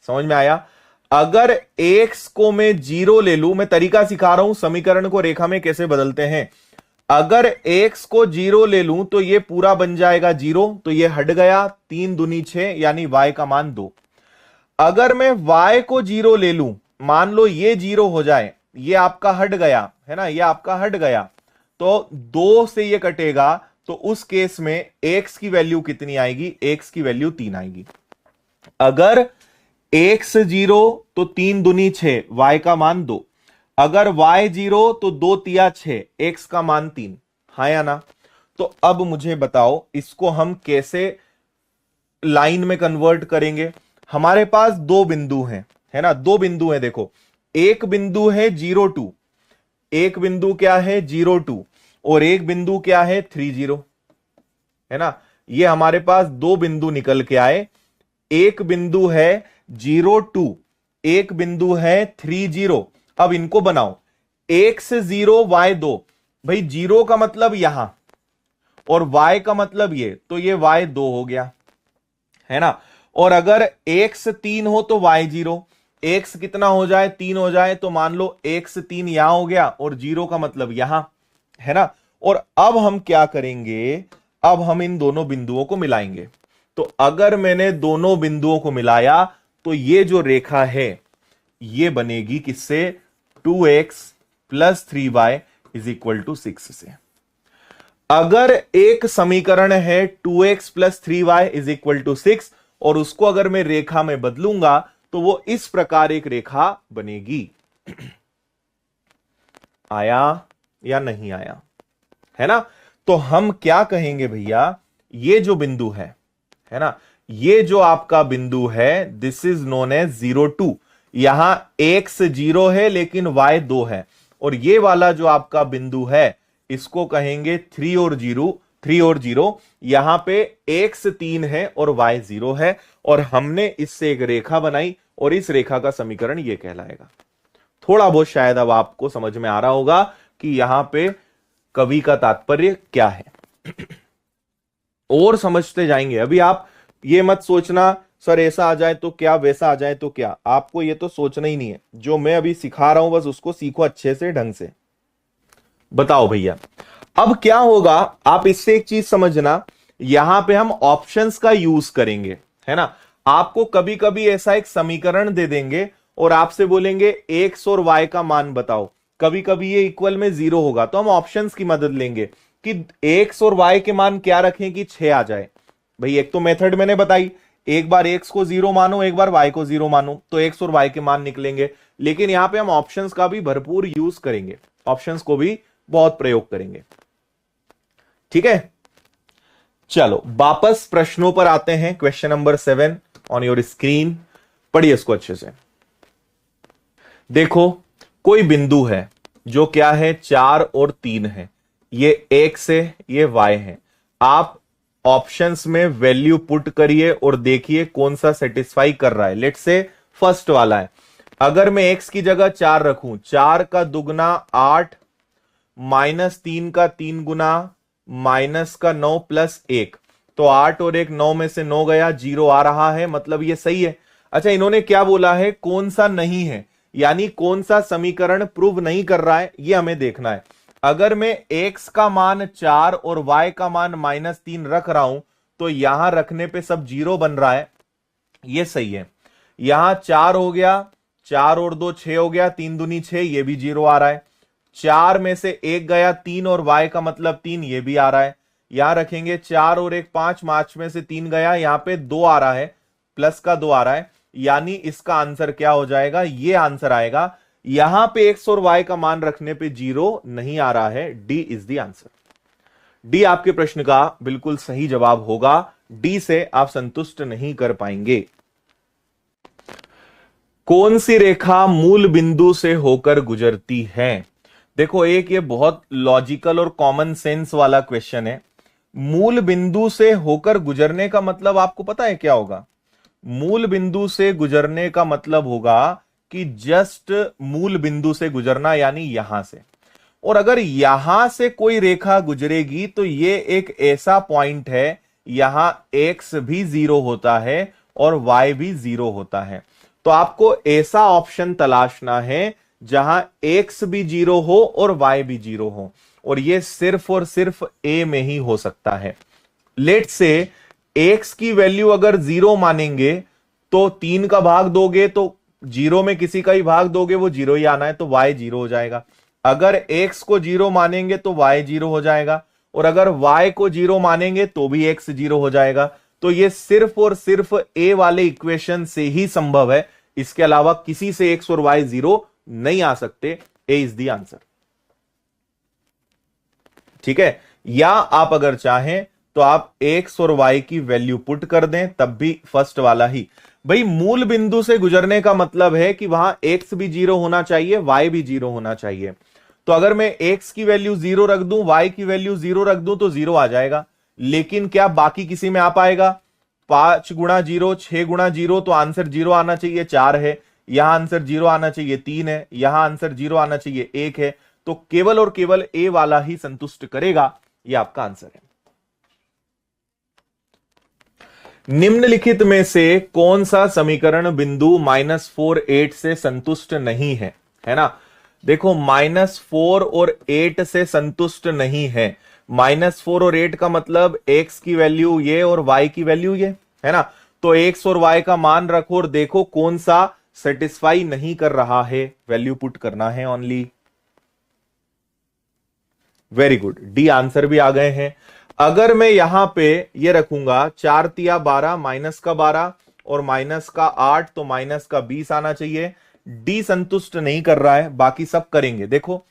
समझ में आया? अगर x को मैं 0 ले लूं, मैं तरीका सिखा रहा हूं समीकरण को रेखा में कैसे बदलते हैं। अगर x को 0 ले लूं तो ये पूरा बन जाएगा 0, तो ये हट गया, 3 दूनी 6 यानी y का मान 2। अगर मैं y को 0 ले लूं, मान लो ये 0 हो जाए, ये आपका हट गया है ना, ये आपका हट गया, तो 2 से ये कटेगा, तो उस केस में x की वैल्यू कितनी आएगी, x की वैल्यू 3 आएगी। अगर x 0 तो 3 दूनी 6, y का मान 2। अगर y 0 तो 2 तिया 6, x का मान 3। हाँ या ना? तो अब मुझे बताओ इसको हम कैसे लाइन में कन्वर्ट करेंगे। हमारे पास दो बिंदु हैं, है ना, दो बिंदु हैं। देखो, एक बिंदु है 0 2, एक बिंदु क्या है 0 2, और एक बिंदु क्या है 30, है ना। ये हमारे पास दो बिंदु निकल के आए। एक बिंदु है 0 2, एक बिंदु है 30। अब इनको बनाओ, x 0 y 2। भाई 0 का मतलब यहां और y का मतलब ये, तो ये y 2 हो गया, है ना। और अगर x 3 हो तो y 0, x कितना हो जाए 3 हो जाए, तो मान लो x 3 यहां हो गया और 0 का मतलब यहां, है ना। और अब हम क्या करेंगे, अब हम इन दोनों बिंदुओं को मिलाएंगे। तो अगर मैंने दोनों बिंदुओं को मिलाया तो ये जो रेखा है ये बनेगी किससे, 2x plus 3y is equal to 6 से। अगर एक समीकरण है 2x plus 3y is equal to 6 और उसको अगर मैं रेखा में बदलूंगा तो वो इस प्रकार एक रेखा बनेगी। आया या नहीं आया, है ना। तो हम क्या कहेंगे भैया, ये जो बिंदु है ना, ये जो आपका बिंदु है, दिस इज नोन एज 0 2। यहां x 0 है लेकिन y 2 है, और ये वाला जो आपका बिंदु है इसको कहेंगे 3 और 0। यहां पे x 3 है और y 0 है, और हमने इससे एक रेखा बनाई और इस रेखा का समीकरण ये कहलाएगा। थोड़ा बहुत शायद अब आपको समझ में आ रहा होगा कि यहां पे कवि का तात्पर्य क्या है। और समझते जाएंगे। अभी आप ये मत सोचना सर ऐसा आ जाए तो क्या, वैसा आ जाए तो क्या, आपको ये तो सोचना ही नहीं है। जो मैं अभी सिखा रहा हूं बस उसको सीखो अच्छे से, ढंग से। बताओ भैया, अब क्या होगा, आप इससे एक चीज समझना, यहां पे हम ऑप्शंस का यूज करेंगे, है ना। आपको कभी कभी ऐसा एक समीकरण दे देंगे और आपसे बोलेंगे x और y का मान बताओ। कभी कभी ये इक्वल में 0 होगा, तो हम ऑप्शंस की मदद लेंगे कि x और y के मान क्या रखें कि 6 आ जाए। भाई एक तो मेथड मैंने बताई, एक बार x को 0 मानो, एक बार y को 0 मानो, तो x और y के मान निकलेंगे। लेकिन यहां पे हम ऑप्शंस का भी भरपूर यूज करेंगे, ऑप्शंस को भी बहुत प्रयोग करेंगे, ठीक है। चलो वापस प्रश्नों पर आते हैं। Question number 7 on your screen, पढ़िए इसको अच्छे से। देखो, कोई बिंदु है जो क्या है 4 और 3 है, ये x है, ये y है। आप ऑप्शंस में वैल्यू पुट करिए और देखिए कौन सा सेटिस्फाई कर रहा है। लेट्स से फर्स्ट वाला है। अगर मैं x की जगह 4 रखूं, 4 का दुगना 8 माइनस 3 का 3 गुना माइनस का 9 प्लस 1, तो 8 और 1 9 में से 9 गया, 0 आ रहा है, मतलब ये सही है। अच्छा, इन्होंने क्या बोला है, कौन सा नहीं है, यानी कौन सा समीकरण प्रूव नहीं कर रहा है, ये हमें देखना है। अगर मैं x का मान 4 और y का मान -3 रख रहा हूं तो यहां रखने पे सब 0 बन रहा है, ये सही है। यहां 4 हो गया, 4 और 2 6 हो गया, 3 दूनी 6, ये भी 0 आ रहा है। 4 में से 1 गया, 3 और y का मतलब 3, ये भी आ रहा है। यहां रखेंगे 4 और 1 5, 5 में से 3 गया, यहां पे 2 आ रहा है, प्लस का 2 आ रहा है, यानी इसका आंसर क्या हो जाएगा, ये आंसर आएगा। यहां पे x और y का मान रखने पे 0 नहीं आ रहा है, D is the answer. D आपके प्रश्न का बिल्कुल सही जवाब होगा। डी से आप संतुष्ट नहीं कर पाएंगे। कौन सी रेखा मूल बिंदु से होकर गुजरती है। देखो, एक ये बहुत लॉजिकल और कॉमन सेंस वाला क्वेश्चन है। मूल बिंदु से होकर गुजरने का मतलब आपको पता है क्या होगा। मूल बिंदु से गुजरने का मतलब होगा कि जस्ट मूल बिंदु से गुजरना, यानी यहां से। और अगर यहां से कोई रेखा गुजरेगी तो ये एक ऐसा पॉइंट है, यहां x भी 0 होता है और y भी 0 होता है। तो आपको ऐसा ऑप्शन तलाशना है जहां x भी 0 हो और y भी 0 हो, और ये सिर्फ और सिर्फ a में ही हो सकता है। लेट्स से x की वैल्यू अगर 0 मानेंगे तो 3 का भाग दोगे तो 0 में किसी का ही भाग दोगे, वो 0 ही आना है, तो y 0 हो जाएगा। अगर x को 0 मानेंगे तो y 0 हो जाएगा, और अगर y को 0 मानेंगे तो भी x 0 हो जाएगा। तो ये सिर्फ और सिर्फ a वाले इक्वेशन से ही संभव है, इसके अलावा किसी से x और y 0 नहीं आ सकते। a is the answer. ठीक है, या आप अगर चाहें तो आप x और y की वैल्यू पुट कर दें, तब भी फर्स्ट वाला ही। भाई मूल बिंदु से गुजरने का मतलब है कि वहां x भी 0 होना चाहिए, y भी 0 होना चाहिए। तो अगर मैं x की वैल्यू 0 रख दूं, y की वैल्यू 0 रख दूं तो 0 आ जाएगा। लेकिन क्या बाकी किसी में आ पाएगा? 5 गुणा 0 6 गुणा 0, तो आंसर 0 आना चाहिए, 4 है। यहां आंसर 0 आना चाहिए, 3 है। यहां आंसर 0 आना चाहिए, 1 है। तो केवल और केवल a वाला ही संतुष्ट करेगा, यह आपका आंसर है। निम्नलिखित में से कौन सा समीकरण बिंदु -4 8 से संतुष्ट नहीं है? है ना, देखो -4 और 8 से संतुष्ट नहीं है। -4 और 8 का मतलब x की वैल्यू ये और y की वैल्यू ये, है ना। तो x और y का मान रखो और देखो कौन सा सेटिस्फाई नहीं कर रहा है, वैल्यू पुट करना है only. Very good, D answer भी आ गए हैं। अगर मैं यहां पे ये रखूंगा 4 तिया 12 माइनस का 12 और माइनस का 8, तो माइनस का 20 आना चाहिए। डी संतुष्ट नहीं कर रहा है, बाकी सब करेंगे। देखो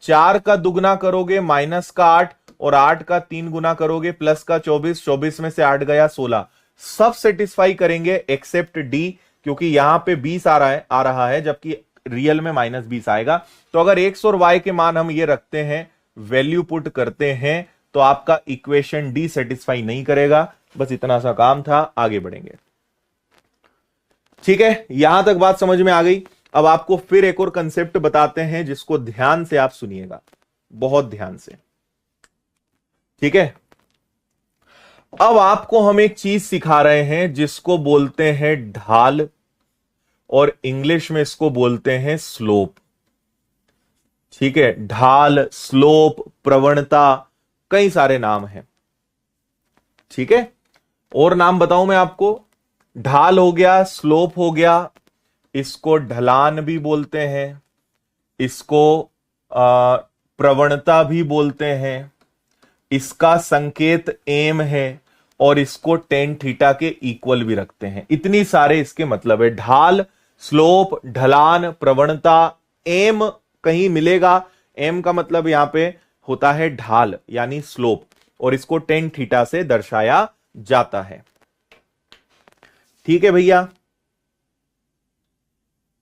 4 का दुगना करोगे माइनस का 8, और 8 का 3 गुना करोगे प्लस का 24, 24 में से 8 गया 16। सब सेटिस्फाई करेंगे एक्सेप्ट डी, क्योंकि यहां पे 20 आ रहा है जबकि रियल में -20 आएगा। तो अगर एक्स और वाई के मान हम ये रखते हैं, वैल्यू पुट करते हैं, तो आपका इक्वेशन डी सेटिस्फाई नहीं करेगा। बस इतना सा काम था, आगे बढ़ेंगे। ठीक है, यहां तक बात समझ में आ गई। अब आपको फिर एक और कंसेप्ट बताते हैं जिसको ध्यान से आप सुनिएगा, बहुत ध्यान से। ठीक है, अब आपको हम एक चीज सिखा रहे हैं जिसको बोलते हैं ढाल, और इंग्लिश में इसको बोलते हैं स्लोप। ठीक है, ढाल, स्लोप, प्रवणता, कई सारे नाम हैं। ठीक है, और नाम बताऊं मैं आपको? ढाल हो गया, स्लोप हो गया, इसको ढलान भी बोलते हैं, इसको प्रवणता भी बोलते हैं, इसका संकेत एम है, और इसको टेन थीटा के इक्वल भी रखते हैं। इतनी सारे इसके मतलब है। ढाल, स्लोप, ढलान, प्रवणता, एम कहीं मिलेगा। एम का मतलब यहां पे होता है ढाल यानी स्लोप, और इसको टेन थीटा से दर्शाया जाता है। ठीक है भैया,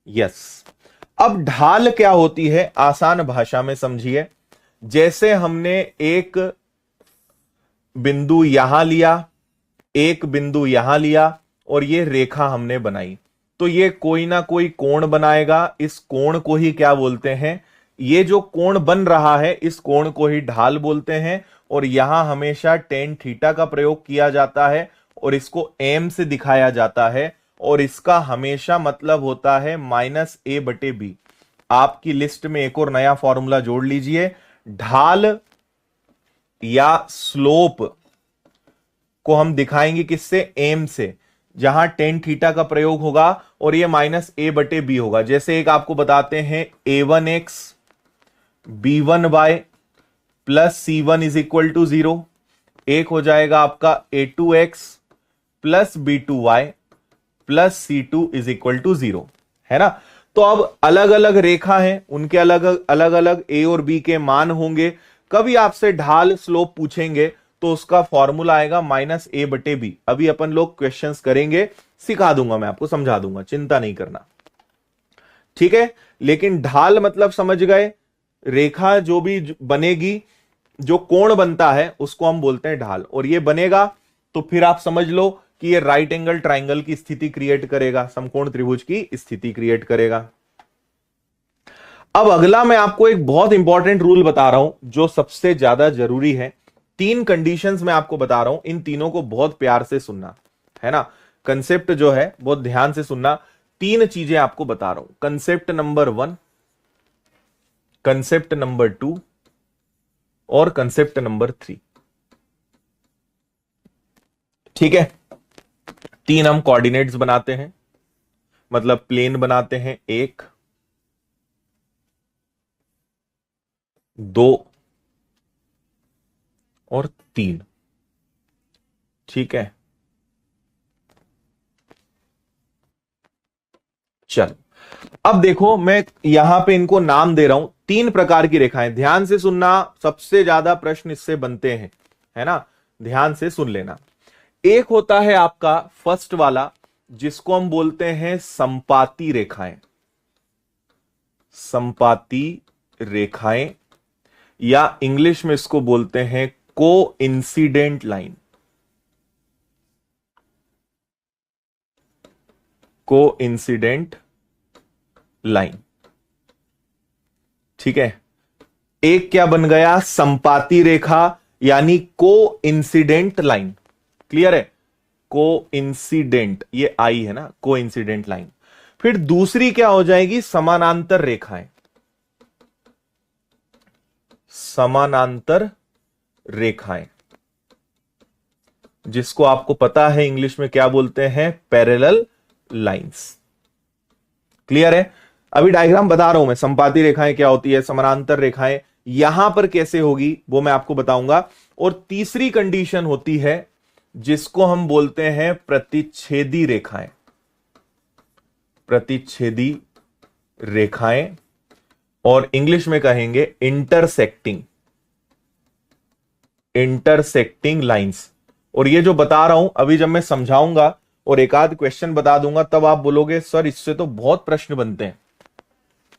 यस। अब ढाल क्या होती है, आसान भाषा में समझिए। जैसे हमने एक बिंदु यहां लिया, एक बिंदु यहां लिया, और ये रेखा हमने बनाई, तो ये कोई ना कोई कोण बनाएगा। इस कोण को ही क्या बोलते हैं? ये जो कोण बन रहा है, इस कोण को ही ढाल बोलते हैं। और यहां हमेशा टेन थीटा का प्रयोग किया जाता है, और इसको एम से दिखाया जाता है, और इसका हमेशा मतलब होता है -a/b। आपकी लिस्ट में एक और नया फॉर्मूला जोड़ लीजिए। ढाल या स्लोप को हम दिखाएंगे किससे? एम से, जहां टेन थीटा का प्रयोग होगा, और ये -a/b होगा। जैसे एक आपको बताते हैं, a1x b1y plus c1 is equal to 0। एक हो जाएगा आपका a2x plus b2y plus c2 is equal to 0, है ना। तो अब अलग अलग रेखा है, उनके अलग अलग a और b के मान होंगे। कभी आपसे ढाल स्लोप पूछेंगे तो उसका फॉर्मूला आएगा -a/b। अभी अपन लोग क्वेश्चंस करेंगे, सिखा दूंगा मैं आपको, समझा दूंगा, चिंता नहीं करना। ठीक है, लेकिन ढाल मतलब समझ गए, रेखा जो भी बनेगी, जो कोण बनता है उसको हम बोलते हैं ढाल। और ये बनेगा तो फिर आप समझ लो कि ये राइट एंगल ट्राइंगल की स्थिति क्रिएट करेगा, समकोण त्रिभुज की स्थिति क्रिएट करेगा। अब अगला मैं आपको एक बहुत इंपॉर्टेंट रूल बता रहा हूं, जो सबसे ज्यादा जरूरी है। 3 कंडीशंस मैं आपको बता रहा हूं, इन तीनों को बहुत प्यार से सुनना, है ना। कंसेप्ट जो है बहुत ध्यान से सुनना। 3 चीजें आपको बता रहा हूं। कंसेप्ट नंबर 1, कंसेप्ट नंबर 2 और कंसेप्ट नंबर 3। ठीक है, 3 हम कोऑर्डिनेट्स बनाते हैं, मतलब प्लेन बनाते हैं, 1 2 और 3। ठीक है, चलो अब देखो मैं यहां पे इनको नाम दे रहा हूं, 3 प्रकार की रेखाएं। ध्यान से सुनना, सबसे ज्यादा प्रश्न इससे बनते हैं, है ना, ध्यान से सुन लेना। एक होता है आपका फर्स्ट वाला, जिसको हम बोलते हैं संपाती रेखाएं। संपाती रेखाएं, या इंग्लिश में इसको बोलते हैं कोइंसिडेंट लाइन। Coincident line. ठीक है, एक क्या बन गया, संपाती रेखा, यानी कोइंसिडेंट लाइन। क्लियर है, कोइंसिडेंट, ये आई है ना, कोइंसिडेंट लाइन। फिर दूसरी क्या हो जाएगी, समानांतर रेखाएं। समानांतर रेखाएं, जिसको आपको पता है इंग्लिश में क्या बोलते हैं, पैरेलल लाइंस। क्लियर है, अभी डायग्राम बता रहा हूं मैं, संपाती रेखाएं क्या होती है, समानांतर रेखाएं यहां पर कैसे होगी वो मैं आपको बताऊंगा। और तीसरी कंडीशन होती है जिसको हम बोलते हैं प्रतिच्छेदी रेखाएं। प्रतिच्छेदी रेखाएं, और इंग्लिश में कहेंगे इंटरसेक्टिंग, इंटरसेक्टिंग लाइंस। और ये जो बता रहा हूं अभी, जब मैं समझाऊंगा और एक आध क्वेश्चन बता दूंगा, तब आप बोलोगे सर इससे तो बहुत प्रश्न बनते हैं।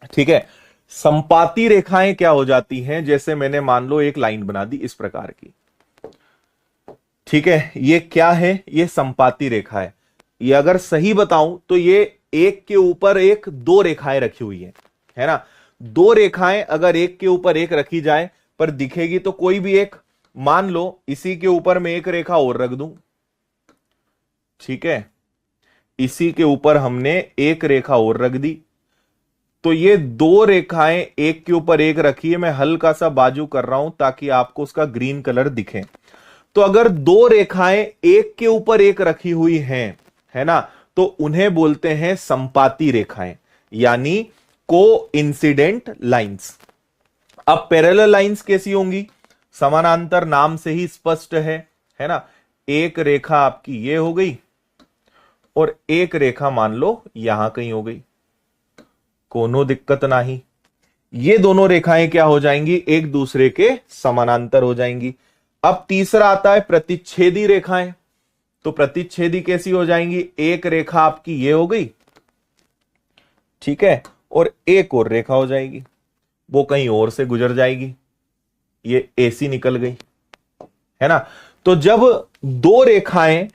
ठीक है, संपाती रेखाएं क्या हो जाती हैं, जैसे मैंने मान लो एक लाइन बना दी इस प्रकार की। ठीक है, ये क्या है, ये संपाती रेखा है। ये अगर सही बताऊं तो ये एक के ऊपर एक 2 रेखाएं रखी हुई है ना। 2 रेखाएं अगर एक के ऊपर एक रखी जाए पर दिखेगी तो कोई भी एक, मान लो इसी के ऊपर मैं एक रेखा और रख दूं। ठीक है, इसी के ऊपर हमने एक रेखा और रख दी, तो ये 2 रेखाएं एक के ऊपर एक रखी है। मैं हल्का सा बाजू कर रहा हूं ताकि आपको उसका ग्रीन कलर दिखे। तो अगर 2 रेखाएं एक के ऊपर एक रखी हुई हैं, है ना, तो उन्हें बोलते हैं संपाती रेखाएं, यानी कोइंसिडेंट लाइंस। अब पैरेलल लाइंस कैसी होंगी, समानांतर नाम से ही स्पष्ट है ना। एक रेखा आपकी ये हो गई और एक रेखा मान लो यहां कहीं हो गई, कोनो दिक्कत नहीं। ये दोनों रेखाएं क्या हो जाएंगी, एक दूसरे के समानांतर हो जाएंगी। अब तीसरा आता है प्रतिच्छेदी रेखाएं। तो प्रतिच्छेदी कैसी हो जाएंगी, एक रेखा आपकी ये हो गई, ठीक है, और एक और रेखा हो जाएगी, वो कहीं और से गुजर जाएगी, ये ऐसी निकल गई, है ना। तो जब 2 रेखाएं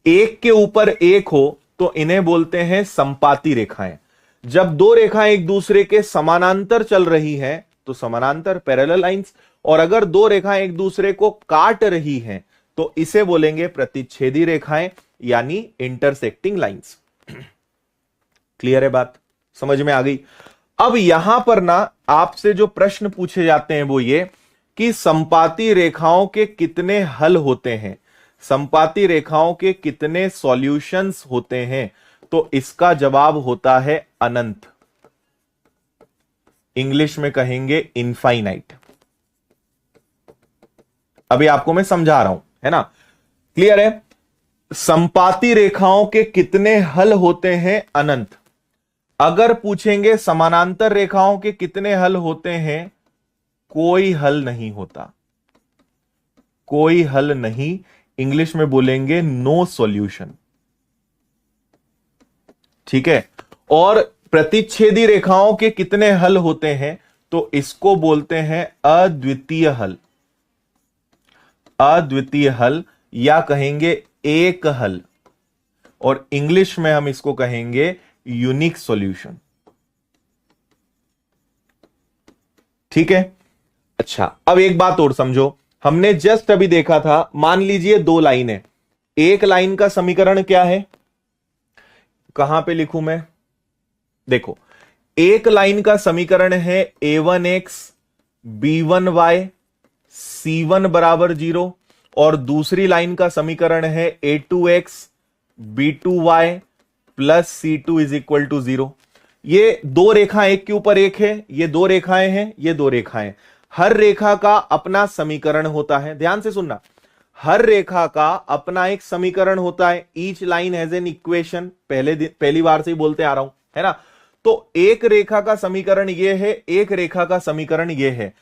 एक के ऊपर एक हो तो इन्हें बोलते हैं संपाती रेखाएं। जब 2 रेखाएं एक दूसरे के समानांतर चल रही हैं तो समानांतर, पैरेलल लाइंस। और अगर 2 रेखाएं एक दूसरे को काट रही हैं तो इसे बोलेंगे प्रतिच्छेदी रेखाएं, यानी इंटरसेक्टिंग लाइंस। क्लियर है बात, समझ में आ गई। अब यहां पर ना आपसे जो प्रश्न पूछे जाते हैं वो ये कि संपाती रेखाओं के कितने हल होते हैं, संपाती रेखाओं के कितने सॉल्यूशंस होते हैं। तो इसका जवाब होता है अनंत, इंग्लिश में कहेंगे इनफाइनाइट। अभी आपको मैं समझा रहा हूं, है ना, क्लियर है। संपाती रेखाओं के कितने हल होते हैं, अनंत। अगर पूछेंगे समानांतर रेखाओं के कितने हल होते हैं, कोई हल नहीं होता, कोई हल नहीं, इंग्लिश में बोलेंगे नो सॉल्यूशन। ठीक है, और प्रतिच्छेदी रेखाओं के कितने हल होते हैं, तो इसको बोलते हैं अद्वितीय हल। अद्वितीय हल, या कहेंगे एक हल, और इंग्लिश में हम इसको कहेंगे यूनिक सॉल्यूशन। ठीक है, अच्छा अब एक बात और समझो, हमने जस्ट अभी देखा था, मान लीजिए 2 लाइन है, एक लाइन का समीकरण क्या है, कहां पे लिखूं मैं, देखो एक लाइन का समीकरण है a1x b1y c1 बराबर 0 और दूसरी लाइन का समीकरण है a2x b2y plus c2 is equal to 0। ये दो रेखाएं एक के ऊपर एक है, ये दो रेखाएं हैं, ये दो रेखाएं। हर रेखा का अपना समीकरण होता है, ध्यान से सुनना, हर रेखा का अपना एक समीकरण होता है। Each line has an equation, पहली बार से ही बोलते आ रहा हूं, है ना। तो एक रेखा का समीकरण ये है, एक रेखा का समीकरण ये है।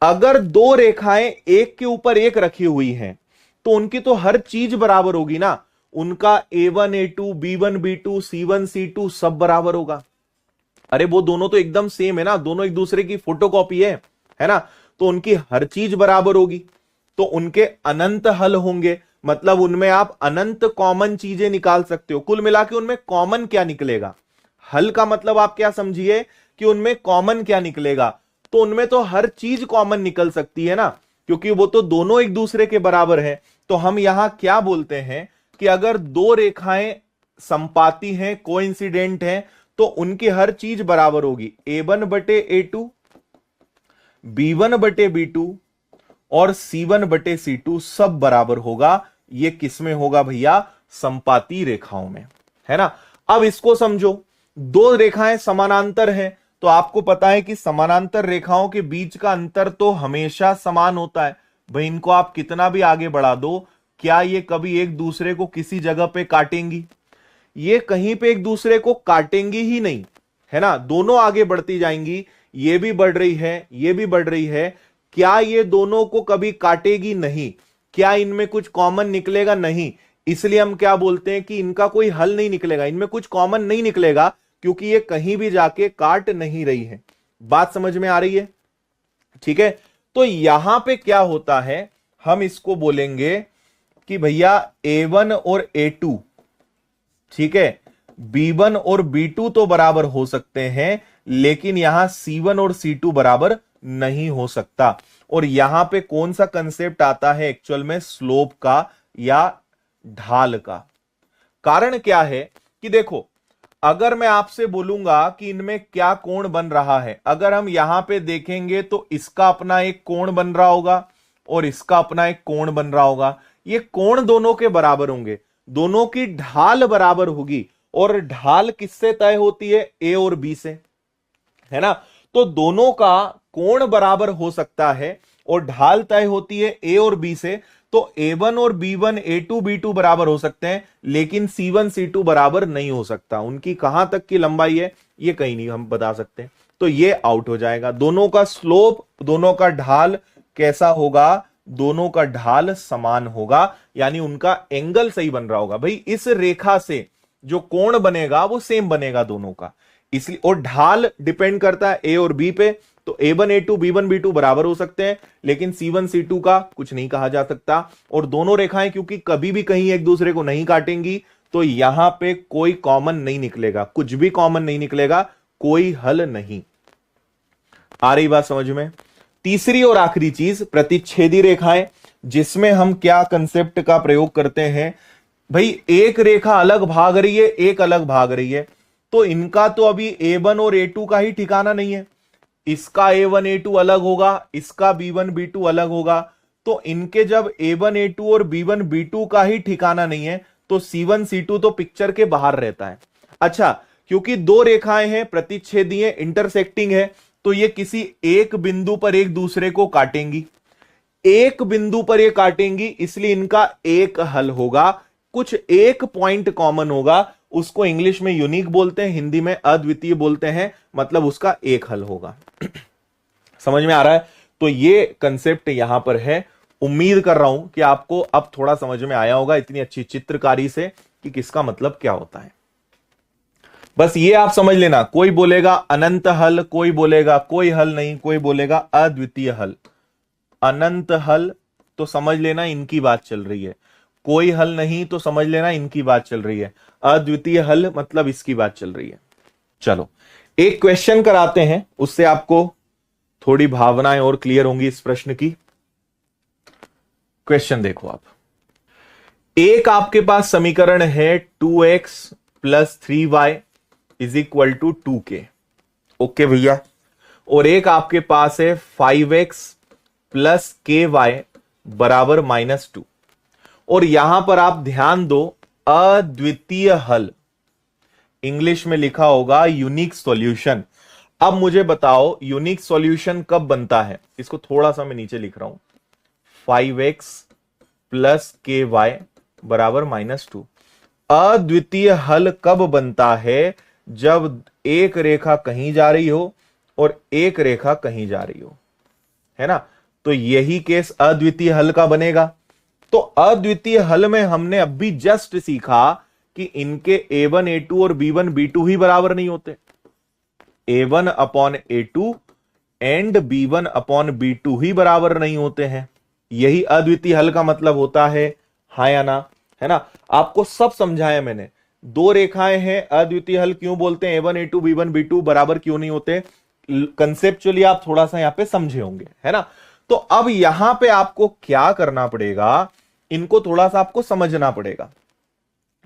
अगर दो रेखाएं एक के ऊपर एक रखी हुई हैं तो उनकी तो हर चीज बराबर होगी ना, उनका a1 a2 b1 b2 c1 c2 सब बराबर होगा। अरे वो दोनों तो एकदम सेम है ना, दोनों एक दूसरे की फोटोकॉपी है ना, तो उनकी हर चीज बराबर होगी, तो उनके अनंत हल होंगे। मतलब उनमें आप अनंत कॉमन चीजें निकाल सकते हो। कुल मिला के उनमें कॉमन क्या निकलेगा, हल का मतलब आप क्या समझिए कि उनमें कॉमन क्या निकलेगा, तो उनमें तो हर चीज कॉमन निकल सकती है ना, क्योंकि वो तो दोनों एक दूसरे के बराबर है। तो हम यहां क्या बोलते हैं कि अगर दो रेखाएं संपाती हैं, कोइंसिडेंट हैं, तो उनकी हर चीज बराबर होगी। a1 बटे a2, b1 बटे b2 और c1 बटे c2 सब बराबर होगा। ये किसमें होगा भैया, संपाती रेखाओं में, है ना। अब इसको समझो, दो रेखाएं समानांतर हैं, तो आपको पता है कि समानांतर रेखाओं के बीच का अंतर तो हमेशा समान होता है। भाई इनको आप कितना भी आगे बढ़ा दो, क्या ये कभी एक दूसरे को किसी जगह पे काटेंगी, ये कहीं पे एक दूसरे को काटेंगी ही नहीं, है ना। दोनों आगे बढ़ती जाएंगी, ये भी बढ़ रही है, ये भी बढ़ रही है, क्या ये दोनों को कभी काटेगी नहीं, क्या इनमें कुछ कॉमन निकलेगा नहीं। इसलिए हम क्या बोलते हैं कि इनका कोई हल नहीं निकलेगा, इनमें कुछ कॉमन नहीं निकलेगा, क्योंकि ये कहीं भी जाके काट नहीं रही है। बात समझ में आ रही है, ठीक है। तो यहां पे क्या होता है, हम इसको बोलेंगे कि भैया a1 और a2, ठीक है, b1 और b2 तो बराबर हो सकते हैं, लेकिन यहां c1 और c2 बराबर नहीं हो सकता। और यहां पे कौन सा कंसेप्ट आता है एक्चुअल में, स्लोप का या ढाल का। कारण क्या है कि देखो, अगर मैं आपसे बोलूंगा कि इनमें क्या कोण बन रहा है, अगर हम यहां पे देखेंगे तो इसका अपना एक कोण बन रहा होगा और इसका अपना एक कोण बन रहा होगा। ये कोण दोनों के बराबर होंगे, दोनों की ढाल बराबर होगी, और ढाल किससे तय होती है, ए और बी से, है ना। तो दोनों का कोण बराबर हो सकता है और ढाल तय होती है ए और बी से। तो a1 और b1 a2 b2 बराबर हो सकते हैं, लेकिन c1 c2 बराबर नहीं हो सकता। उनकी कहां तक की लंबाई है ये कहीं नहीं हम बता सकते, तो ये आउट हो जाएगा। दोनों का स्लोप, दोनों का ढाल कैसा होगा, दोनों का ढाल समान होगा, यानी उनका एंगल सही बन रहा होगा। भाई इस रेखा से जो कोण बनेगा वो सेम बनेगा दोनों का, इसलिए। और ढाल डिपेंड करता है ए और बी पे, तो a1 a2 b1 b2 बराबर हो सकते हैं, लेकिन c1 c2 का कुछ नहीं कहा जा सकता। और दोनों रेखाएं क्योंकि कभी भी कहीं एक दूसरे को नहीं काटेंगी, तो यहां पे कोई कॉमन नहीं निकलेगा, कुछ भी कॉमन नहीं निकलेगा, कोई हल नहीं। आ रही बात समझ में। तीसरी और आखिरी चीज, प्रतिच्छेदी रेखाएं, जिसमें हम क्या कंसेप्ट का प्रयोग करते हैं, भाई एक रेखा अलग भाग रही है, एक अलग भाग रही है, तो इनका तो अभी a1 और a2 का ही ठिकाना नहीं है। इसका a1 a2 अलग होगा, इसका b1 b2 अलग होगा, तो इनके जब a1 a2 और b1 b2 का ही ठिकाना नहीं है, तो c1 c2 तो पिक्चर के बाहर रहता है। अच्छा, क्योंकि दो रेखाएं हैं, प्रतिच्छेदी है, इंटरसेक्टिंग है, तो ये किसी एक बिंदु पर एक दूसरे को काटेंगी, एक बिंदु पर ये काटेंगी, इसलिए इनका एक हल होगा, कुछ एक पॉइंट कॉमन होगा, उसको इंग्लिश में यूनिक बोलते हैं, हिंदी में अद्वितीय बोलते हैं, मतलब उसका एक हल होगा। समझ में आ रहा है। तो ये कंसेप्ट यहां पर है। उम्मीद कर रहा हूं कि आपको अब थोड़ा समझ में आया होगा इतनी अच्छी चित्रकारी से कि किसका मतलब क्या होता है। बस ये आप समझ लेना, कोई बोलेगा अनंत हल, कोई बोलेगा कोई हल नहीं, कोई बोलेगा अद्वितीय हल। अनंत हल तो समझ लेना इनकी बात चल रही है, कोई हल नहीं तो समझ लेना इनकी बात चल रही है, अद्वितीय हल मतलब इसकी बात चल रही है। चलो एक क्वेश्चन कराते हैं, उससे आपको थोड़ी भावनाएं और क्लियर होंगी इस प्रश्न की। क्वेश्चन देखो आप, एक आपके पास समीकरण है 2x + 3y = 2k। ओके भैया। और एक आपके पास है 5x प्लस के वाई बराबर -2। और यहां पर आप ध्यान दो, अद्वितीय हल, इंग्लिश में लिखा होगा यूनिक सॉल्यूशन। अब मुझे बताओ यूनिक सॉल्यूशन कब बनता है? इसको थोड़ा सा मैं नीचे लिख रहा हूं, 5x प्लस के वाई बराबर -2। अद्वितीय हल कब बनता है? जब एक रेखा कहीं जा रही हो और एक रेखा कहीं जा रही हो, है ना? तो यही केस अद्वितीय हल का बनेगा। तो अद्वितीय हल में हमने अभी जस्ट सीखा कि इनके a1 a2 और b1 b2 ही बराबर नहीं होते। a1 upon a2 and b1 upon b2 ही बराबर नहीं होते हैं। यही अद्वितीय हल का मतलब होता है, हाँ या ना? है ना? आपको सब समझाया मैंने। दो रेखाएं हैं, अद्वितीय हल क्यों बोलते हैं? a1 a2 b1 b2 बराबर क्यों नहीं होते? कंसेप्चुअली आप थोड़ा सा यहां पे समझे होंगे, है ना? तो अब यहां पे आपको क्या करना पड़ेगा, इनको थोड़ा सा आपको समझना पड़ेगा।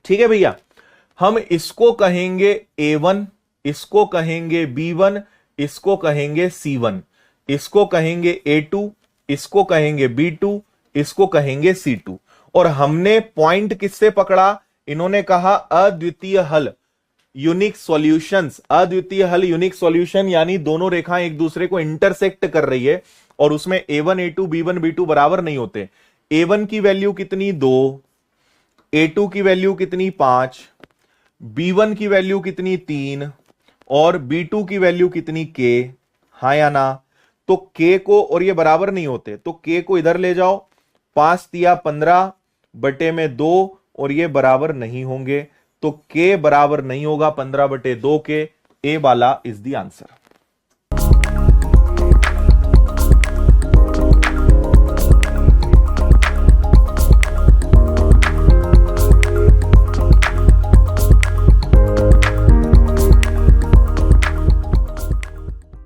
ठीक है भैया, हम इसको कहेंगे a1, इसको कहेंगे b1, इसको कहेंगे c1, इसको कहेंगे a2, इसको कहेंगे b2, इसको कहेंगे c2। और हमने पॉइंट किससे पकड़ा? इन्होंने कहा अद्वितीय हल, यूनिक सॉल्यूशंस। अद्वितीय हल यूनिक सॉल्यूशन यानी दोनों रेखाएं एक दूसरे को इंटरसेक्ट कर रही है और उसमें a1 a2 b1 b2 बराबर नहीं होते। a1 की वैल्यू कितनी? 2, a2 की वैल्यू कितनी? 5, b1 की वैल्यू कितनी? 3 और b2 की वैल्यू कितनी? k, हाँ या ना? तो k को, और ये बराबर नहीं होते, तो k को इधर ले जाओ, 5 तिया 15 बटे में 2 और ये बराबर नहीं होंगे, तो k बराबर नहीं होगा 15 बटे 2 के। ए वाला इज द आंसर।